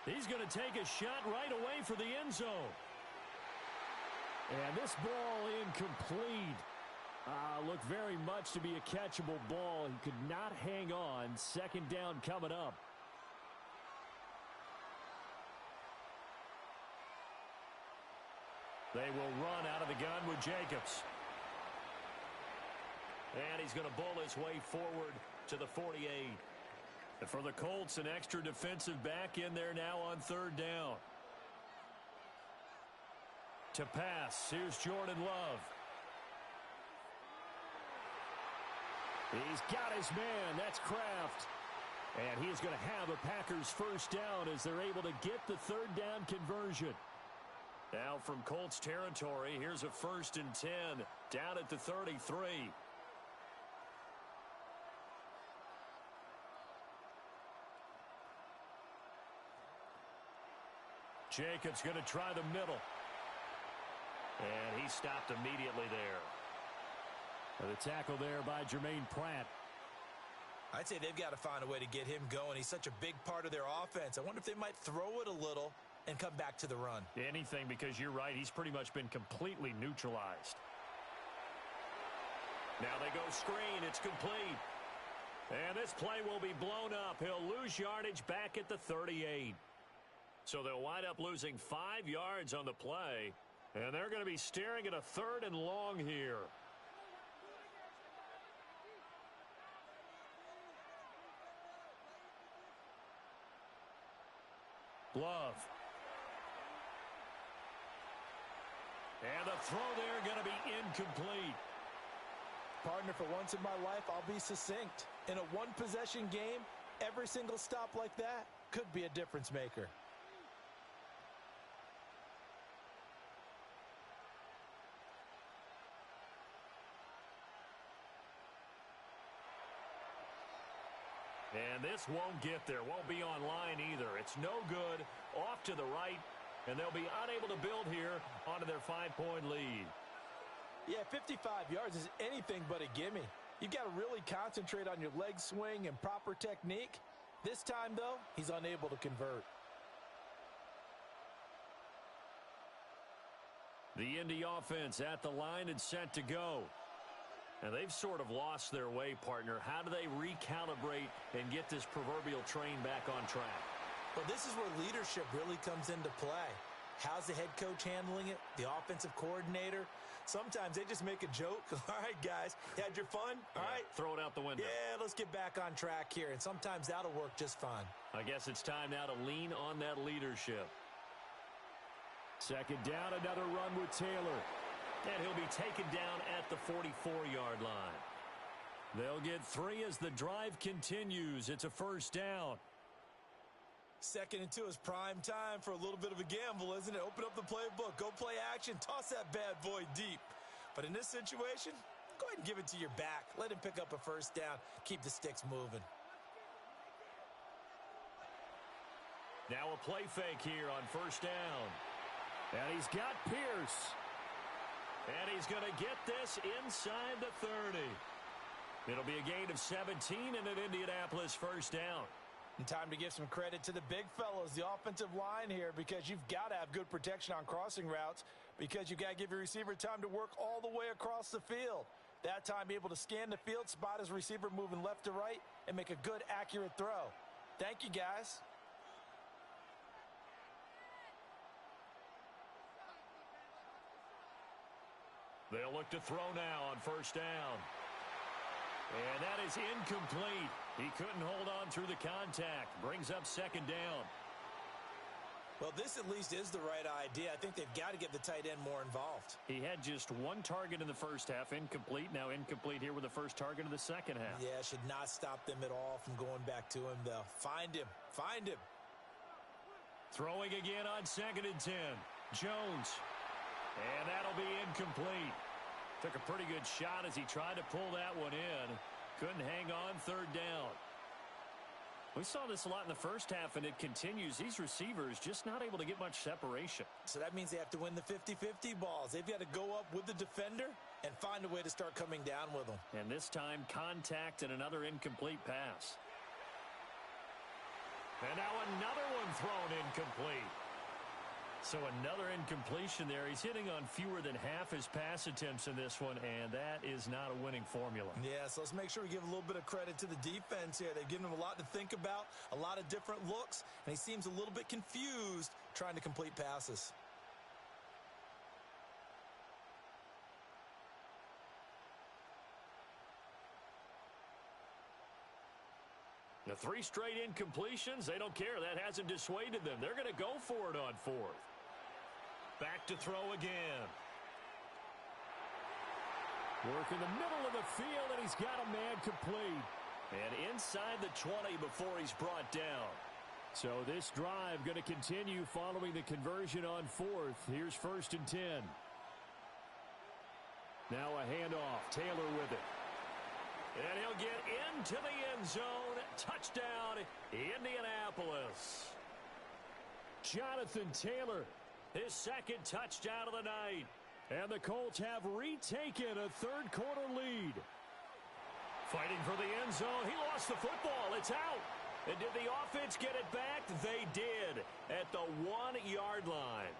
He's going to take a shot right away for the end zone. And this ball incomplete. Looked very much to be a catchable ball. He could not hang on. 2nd down coming up. They will run out of the gun with Jacobs. And he's going to bull his way forward to the 48. And for the Colts, an extra defensive back in there now on 3rd down. To pass, here's Jordan Love. He's got his man. That's Kraft. And he is going to have a Packers 1st down as they're able to get the 3rd down conversion. Now from Colts territory, here's a 1st and 10 down at the 33. Jacobs going to try the middle. And he stopped immediately there. The tackle there by Jermaine Pratt. I'd say they've got to find a way to get him going. He's such a big part of their offense. I wonder if they might throw it a little and come back to the run. Anything, because you're right. He's pretty much been completely neutralized. Now they go screen. It's complete. And this play will be blown up. He'll lose yardage back at the 38. So they'll wind up losing 5 yards on the play. And they're going to be staring at a 3rd and long here. Glove. And the throw there going to be incomplete. Partner, for once in my life, I'll be succinct. In a one-possession game, every single stop like that could be a difference maker. And this won't get there. Won't be online either. It's no good. Off to the right. And they'll be unable to build here onto their 5-point lead. Yeah, 55 yards is anything but a gimme. You've got to really concentrate on your leg swing and proper technique. This time, though, he's unable to convert. The Indy offense at the line and set to go. And they've sort of lost their way, partner. How do they recalibrate and get this proverbial train back on track? Well, this is where leadership really comes into play. How's the head coach handling it? The offensive coordinator? Sometimes they just make a joke. All right, guys, you had your fun? All right. Throw it out the window. Yeah, let's get back on track here. And sometimes that'll work just fine. I guess it's time now to lean on that leadership. Second down, another run with Taylor. And he'll be taken down at the 44-yard line. They'll get 3 as the drive continues. It's a first down. 2nd and 2 is prime time for a little bit of a gamble, isn't it? Open up the playbook, go play action, toss that bad boy deep. But in this situation, go ahead and give it to your back. Let him pick up a first down. Keep the sticks moving. Now a play fake here on first down. And he's got Pierce. And he's going to get this inside the 30. It'll be a gain of 17 and an Indianapolis first down. And time to give some credit to the big fellows, the offensive line here, because you've got to have good protection on crossing routes, because you've got to give your receiver time to work all the way across the field. That time, be able to scan the field, spot his receiver moving left to right, and make a good, accurate throw. Thank you, guys. They'll look to throw now on first down. And that is incomplete. He couldn't hold on through the contact. Brings up second down. Well, this at least is the right idea. I think they've got to get the tight end more involved. He had just 1 target in the first half. Incomplete. Now incomplete here with the first target of the second half. Yeah, should not stop them at all from going back to him, though. Find him. Find him. Throwing again on 2nd and 10. Jones. And that'll be incomplete. Took a pretty good shot as he tried to pull that one in. Couldn't hang on 3rd down. We saw this a lot in the first half, and it continues. These receivers just not able to get much separation. So that means they have to win the 50-50 balls. They've got to go up with the defender and find a way to start coming down with them. And this time, contact and another incomplete pass. And now another one thrown incomplete. So another incompletion there. He's hitting on fewer than half his pass attempts in this one, and that is not a winning formula. Yeah, so let's make sure we give a little bit of credit to the defense here. They've given him a lot to think about, a lot of different looks, and he seems a little bit confused trying to complete passes. The 3 straight incompletions, they don't care. That hasn't dissuaded them. They're going to go for it on 4th. Back to throw again. Work in the middle of the field, and he's got a man complete. And inside the 20 before he's brought down. So this drive going to continue following the conversion on 4th. Here's 1st and 10. Now a handoff. Taylor with it. And he'll get into the end zone. Touchdown, Indianapolis. Jonathan Taylor, his 2nd touchdown of the night. And the Colts have retaken a third-quarter lead. Fighting for the end zone. He lost the football. It's out. And did the offense get it back? They did at the 1-yard line.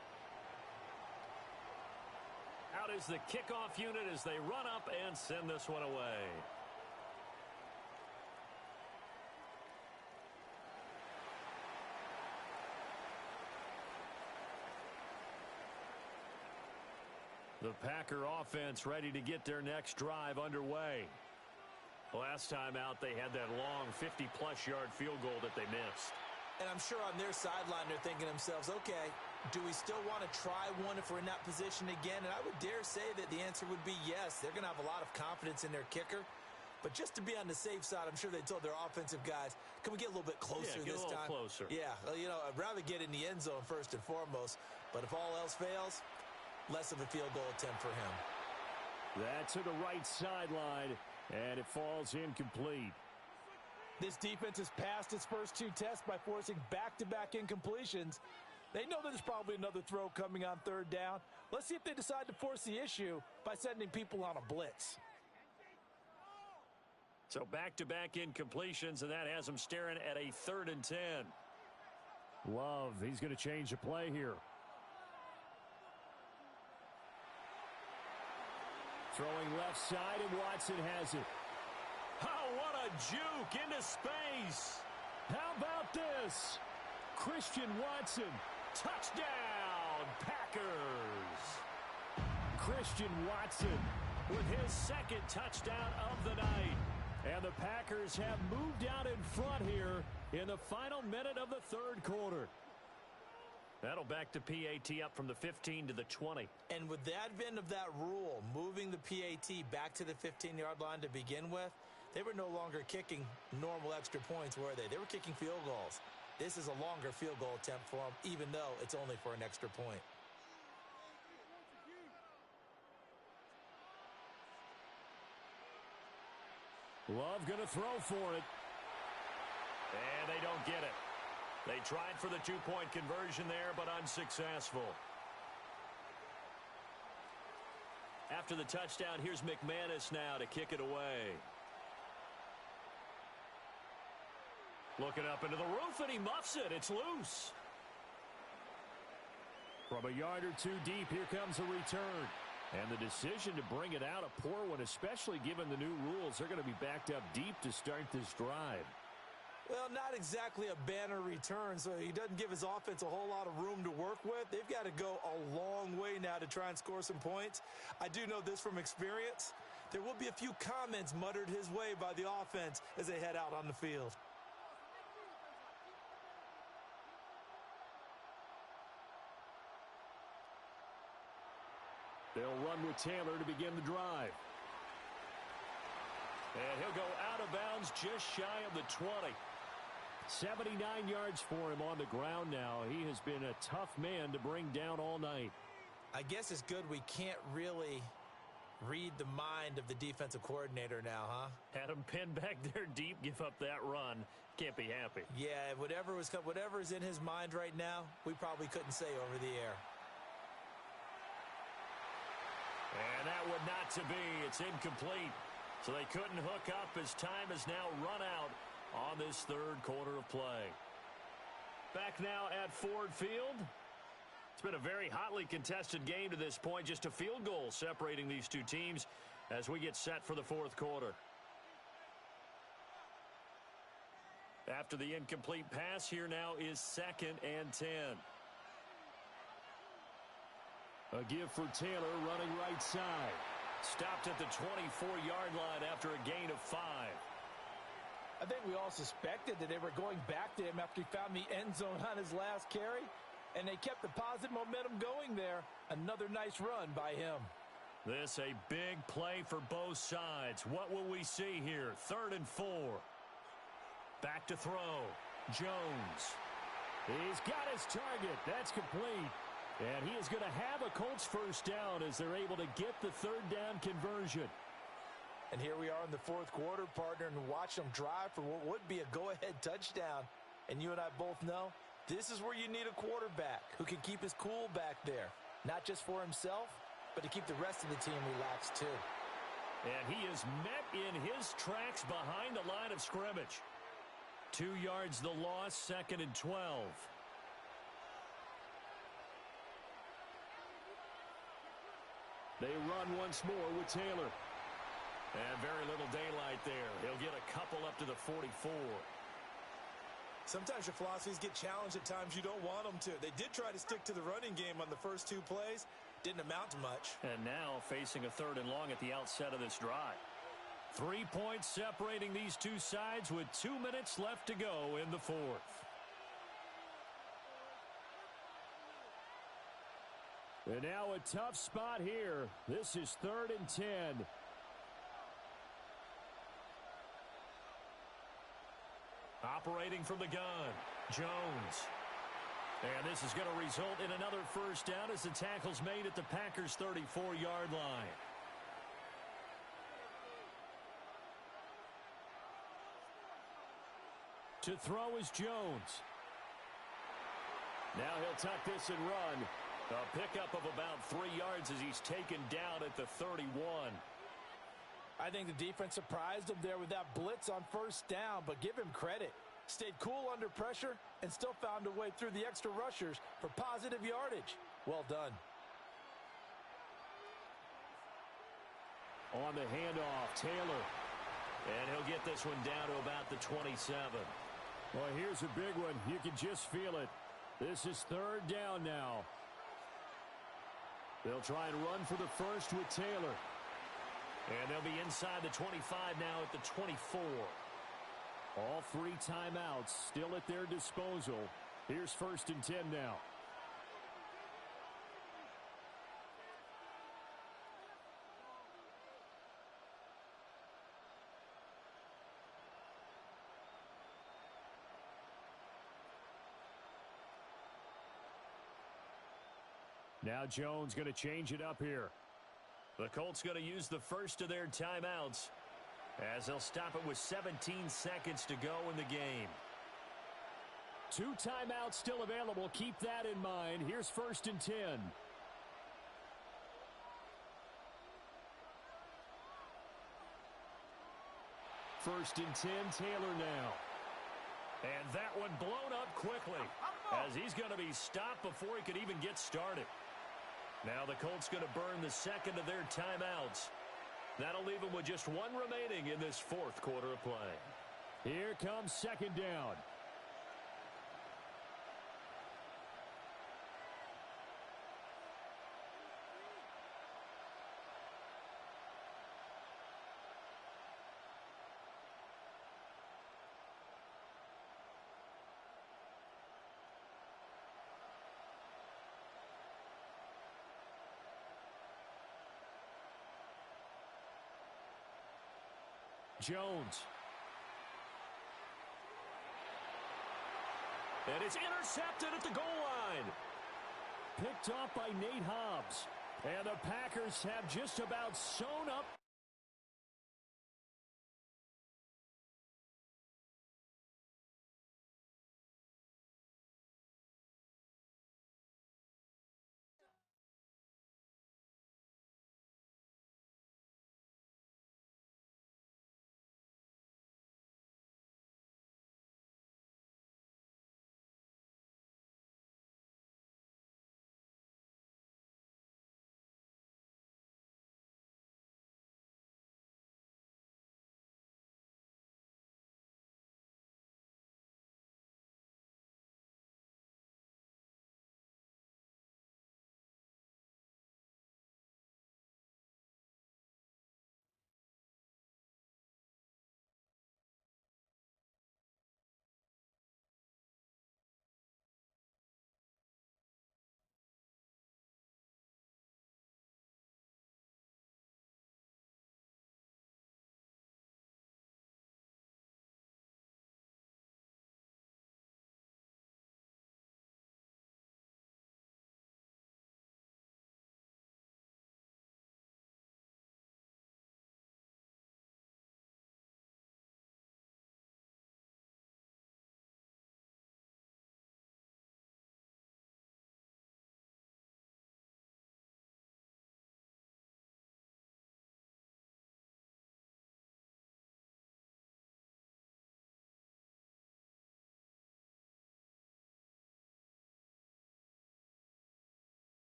Out is the kickoff unit as they run up and send this one away. The Packer offense ready to get their next drive underway. Last time out, they had that long 50-plus yard field goal that they missed. And I'm sure on their sideline they're thinking to themselves, okay, do we still want to try one if we're in that position again? And I would dare say that the answer would be yes. They're going to have a lot of confidence in their kicker. But just to be on the safe side, I'm sure they told their offensive guys, can we get a little bit closer this time? Closer. Yeah, you know, I'd rather get in the end zone first and foremost. But if all else fails, less of a field goal attempt for him. That's to the right sideline, and it falls incomplete. This defense has passed its first two tests by forcing back-to-back incompletions. They know there's probably another throw coming on third down. Let's see if they decide to force the issue by sending people on a blitz. So back-to-back incompletions, and that has them staring at a 3rd and 10. Love, he's going to change the play here. Throwing left side, and Watson has it. Oh, what a juke into space. How about this? Christian Watson, touchdown, Packers. Christian Watson with his 2nd touchdown of the night. And the Packers have moved out in front here in the final minute of the 3rd quarter. That'll back the PAT up from the 15 to the 20. And with the advent of that rule, moving the PAT back to the 15-yard line to begin with, they were no longer kicking normal extra points, were they? They were kicking field goals. This is a longer field goal attempt for them, even though it's only for an extra point. Love going to throw for it. And they don't get it. They tried for the 2-point conversion there, but unsuccessful. After the touchdown, here's McManus now to kick it away. Looking up into the roof, and he muffs it. It's loose. From a yard or two deep, here comes a return. And the decision to bring it out, a poor one, especially given the new rules. They're going to be backed up deep to start this drive. Well, not exactly a banner return, so he doesn't give his offense a whole lot of room to work with. They've got to go a long way now to try and score some points. I do know this from experience. There will be a few comments muttered his way by the offense as they head out on the field. They'll run with Taylor to begin the drive. And he'll go out of bounds just shy of the 20. 79 yards for him on the ground now. He has been a tough man to bring down all night. I guess it's good we can't really read the mind of the defensive coordinator now, huh? Had him pinned back there deep, give up that run. Can't be happy. Yeah, whatever's in his mind right now, we probably couldn't say over the air. And that would not to be. It's incomplete. So they couldn't hook up as time has now run out on this 3rd quarter of play. Back now at Ford Field. It's been a very hotly contested game to this point. Just a field goal separating these two teams as we get set for the 4th quarter. After the incomplete pass, here now is 2nd and 10. A give for Taylor running right side. Stopped at the 24-yard line after a gain of 5. I think we all suspected that they were going back to him after he found the end zone on his last carry, and they kept the positive momentum going there. Another nice run by him. This a big play for both sides. What will we see here? 3rd and 4. Back to throw. Jones. He's got his target. That's complete. And he is going to have a Colts first down as they're able to get the 3rd down conversion. And here we are in the 4th quarter, partner, and watch them drive for what would be a go-ahead touchdown. And you and I both know this is where you need a quarterback who can keep his cool back there, not just for himself, but to keep the rest of the team relaxed too. And he is met in his tracks behind the line of scrimmage. 2 yards the loss, 2nd and 12. They run once more with Taylor. And very little daylight there. He'll get a couple up to the 44. Sometimes your philosophies get challenged at times you don't want them to. They did try to stick to the running game on the first 2 plays. Didn't amount to much. And now facing a 3rd and long at the outset of this drive. 3 points separating these two sides with 2 minutes left to go in the 4th. And now a tough spot here. This is 3rd and 10. Operating from the gun, Jones. And this is going to result in another first down as the tackle's made at the Packers' 34-yard line. To throw is Jones. Now he'll tuck this and run. A pickup of about 3 yards as he's taken down at the 31. I think the defense surprised him there with that blitz on first down, but give him credit. Stayed cool under pressure and still found a way through the extra rushers for positive yardage. Well done. On the handoff, Taylor. And he'll get this one down to about the 27. Well, here's a big one. You can just feel it. This is 3rd down now. They'll try and run for the first with Taylor. And they'll be inside the 25 now at the 24. All 3 timeouts still at their disposal. Here's 1st and 10 now. Now Jones going to change it up here. The Colts going to use the first of their timeouts as they'll stop it with 17 seconds to go in the game. 2 timeouts still available. Keep that in mind. Here's 1st and 10. First and 10, Taylor now. And that one blown up quickly as he's going to be stopped before he could even get started. Now the Colts going to burn the second of their timeouts. That'll leave them with just 1 remaining in this 4th quarter of play. Here comes 2nd down. Jones. And it's intercepted at the goal line. Picked off by Nate Hobbs. And the Packers have just about sewn up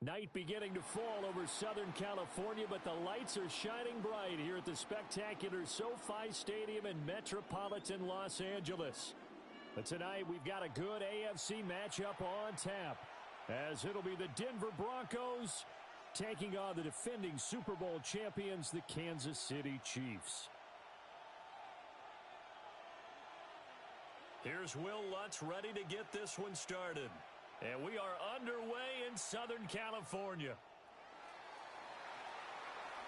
Night beginning to fall over Southern California, but the lights are shining bright here at the spectacular SoFi Stadium in metropolitan Los Angeles. But tonight we've got a good AFC matchup on tap, as it'll be the Denver Broncos taking on the defending Super Bowl champions, the Kansas City Chiefs. Here's Will Lutz ready to get this one started. And we are underway in Southern California.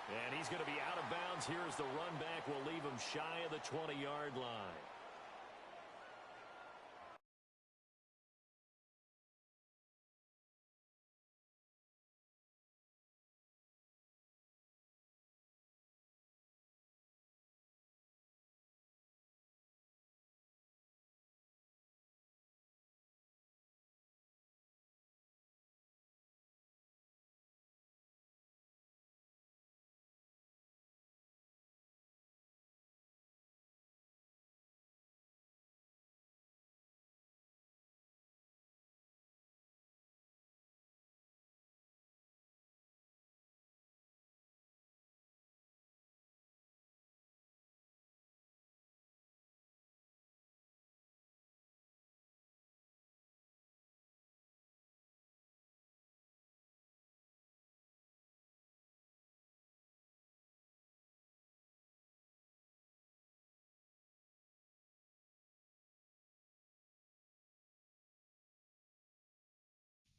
And he's going to be out of bounds here as the run back will leave him shy of the 20-yard line.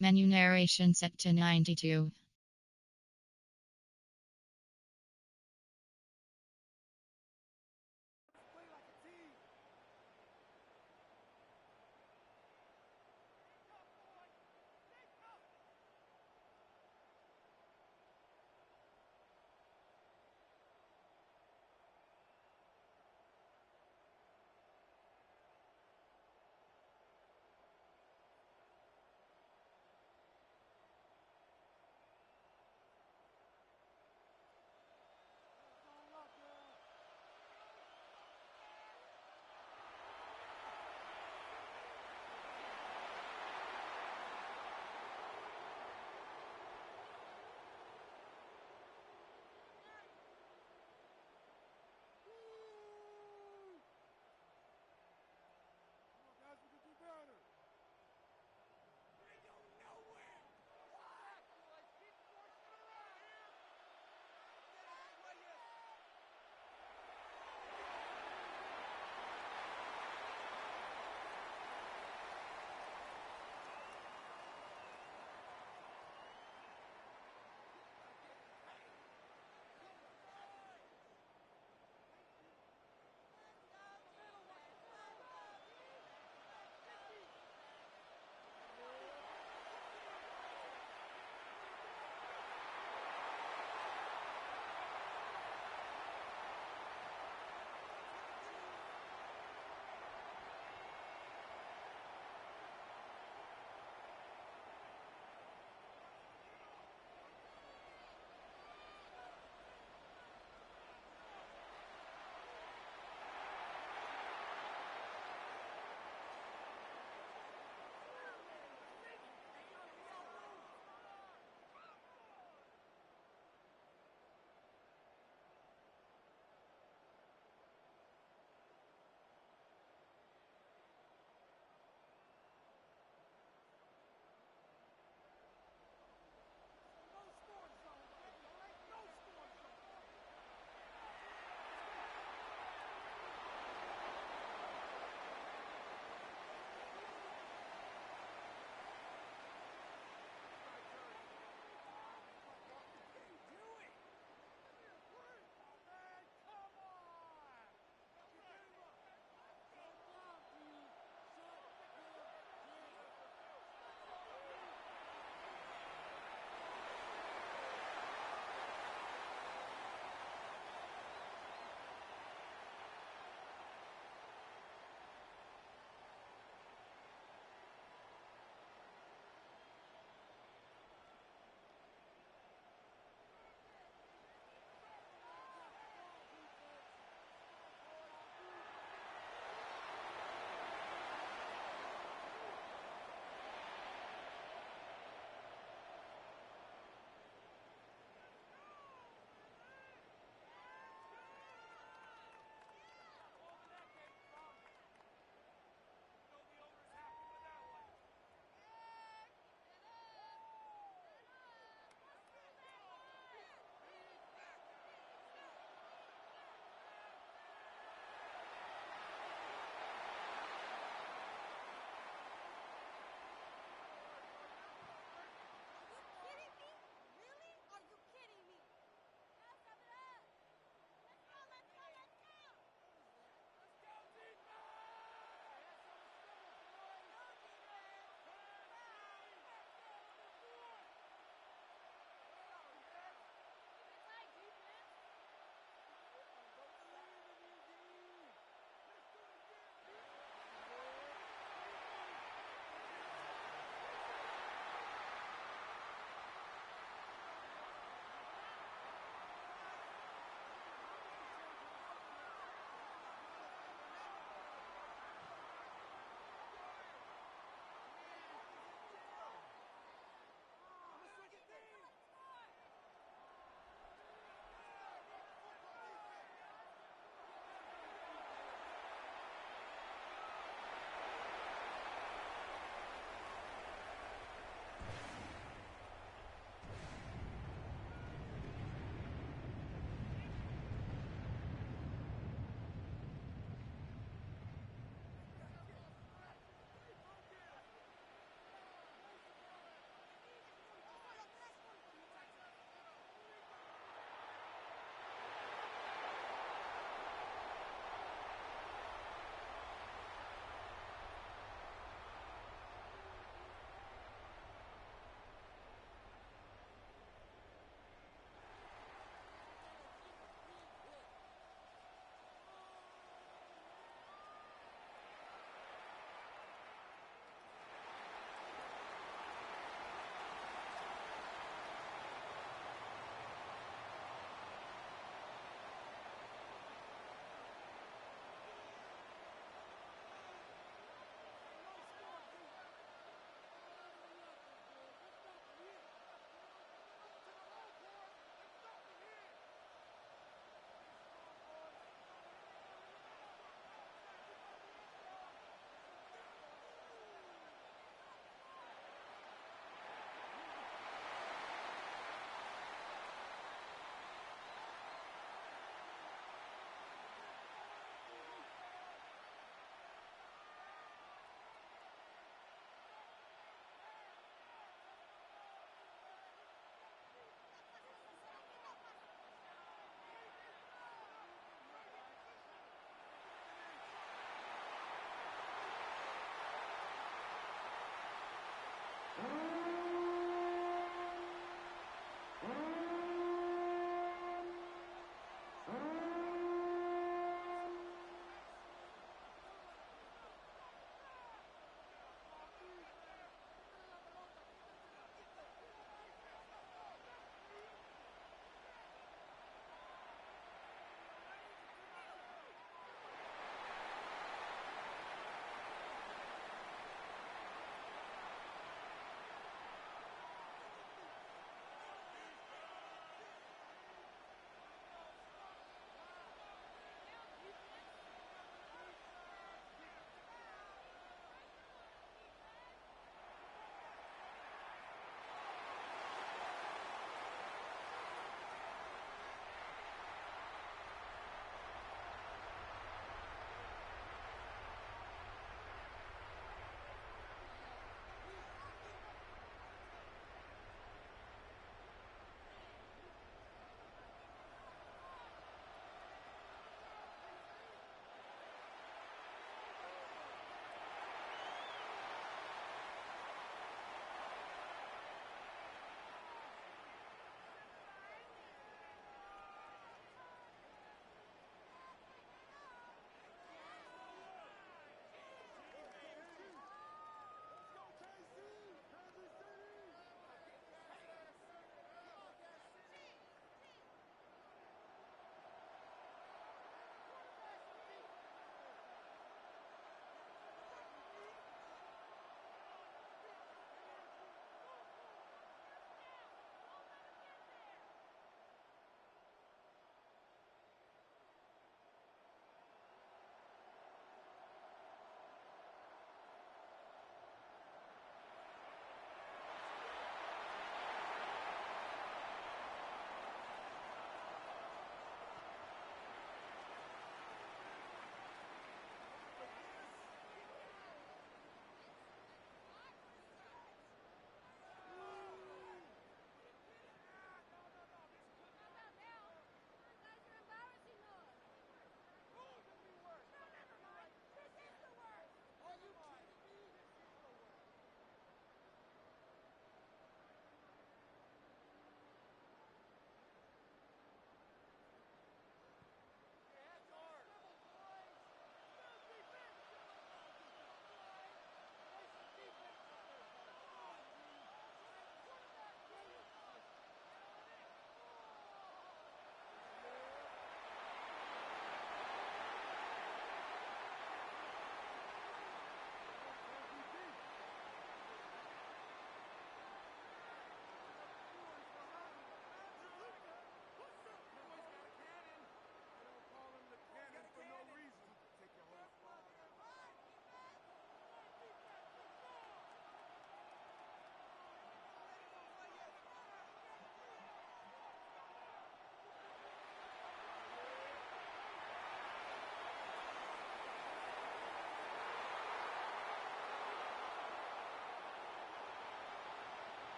Menu narration set to 92.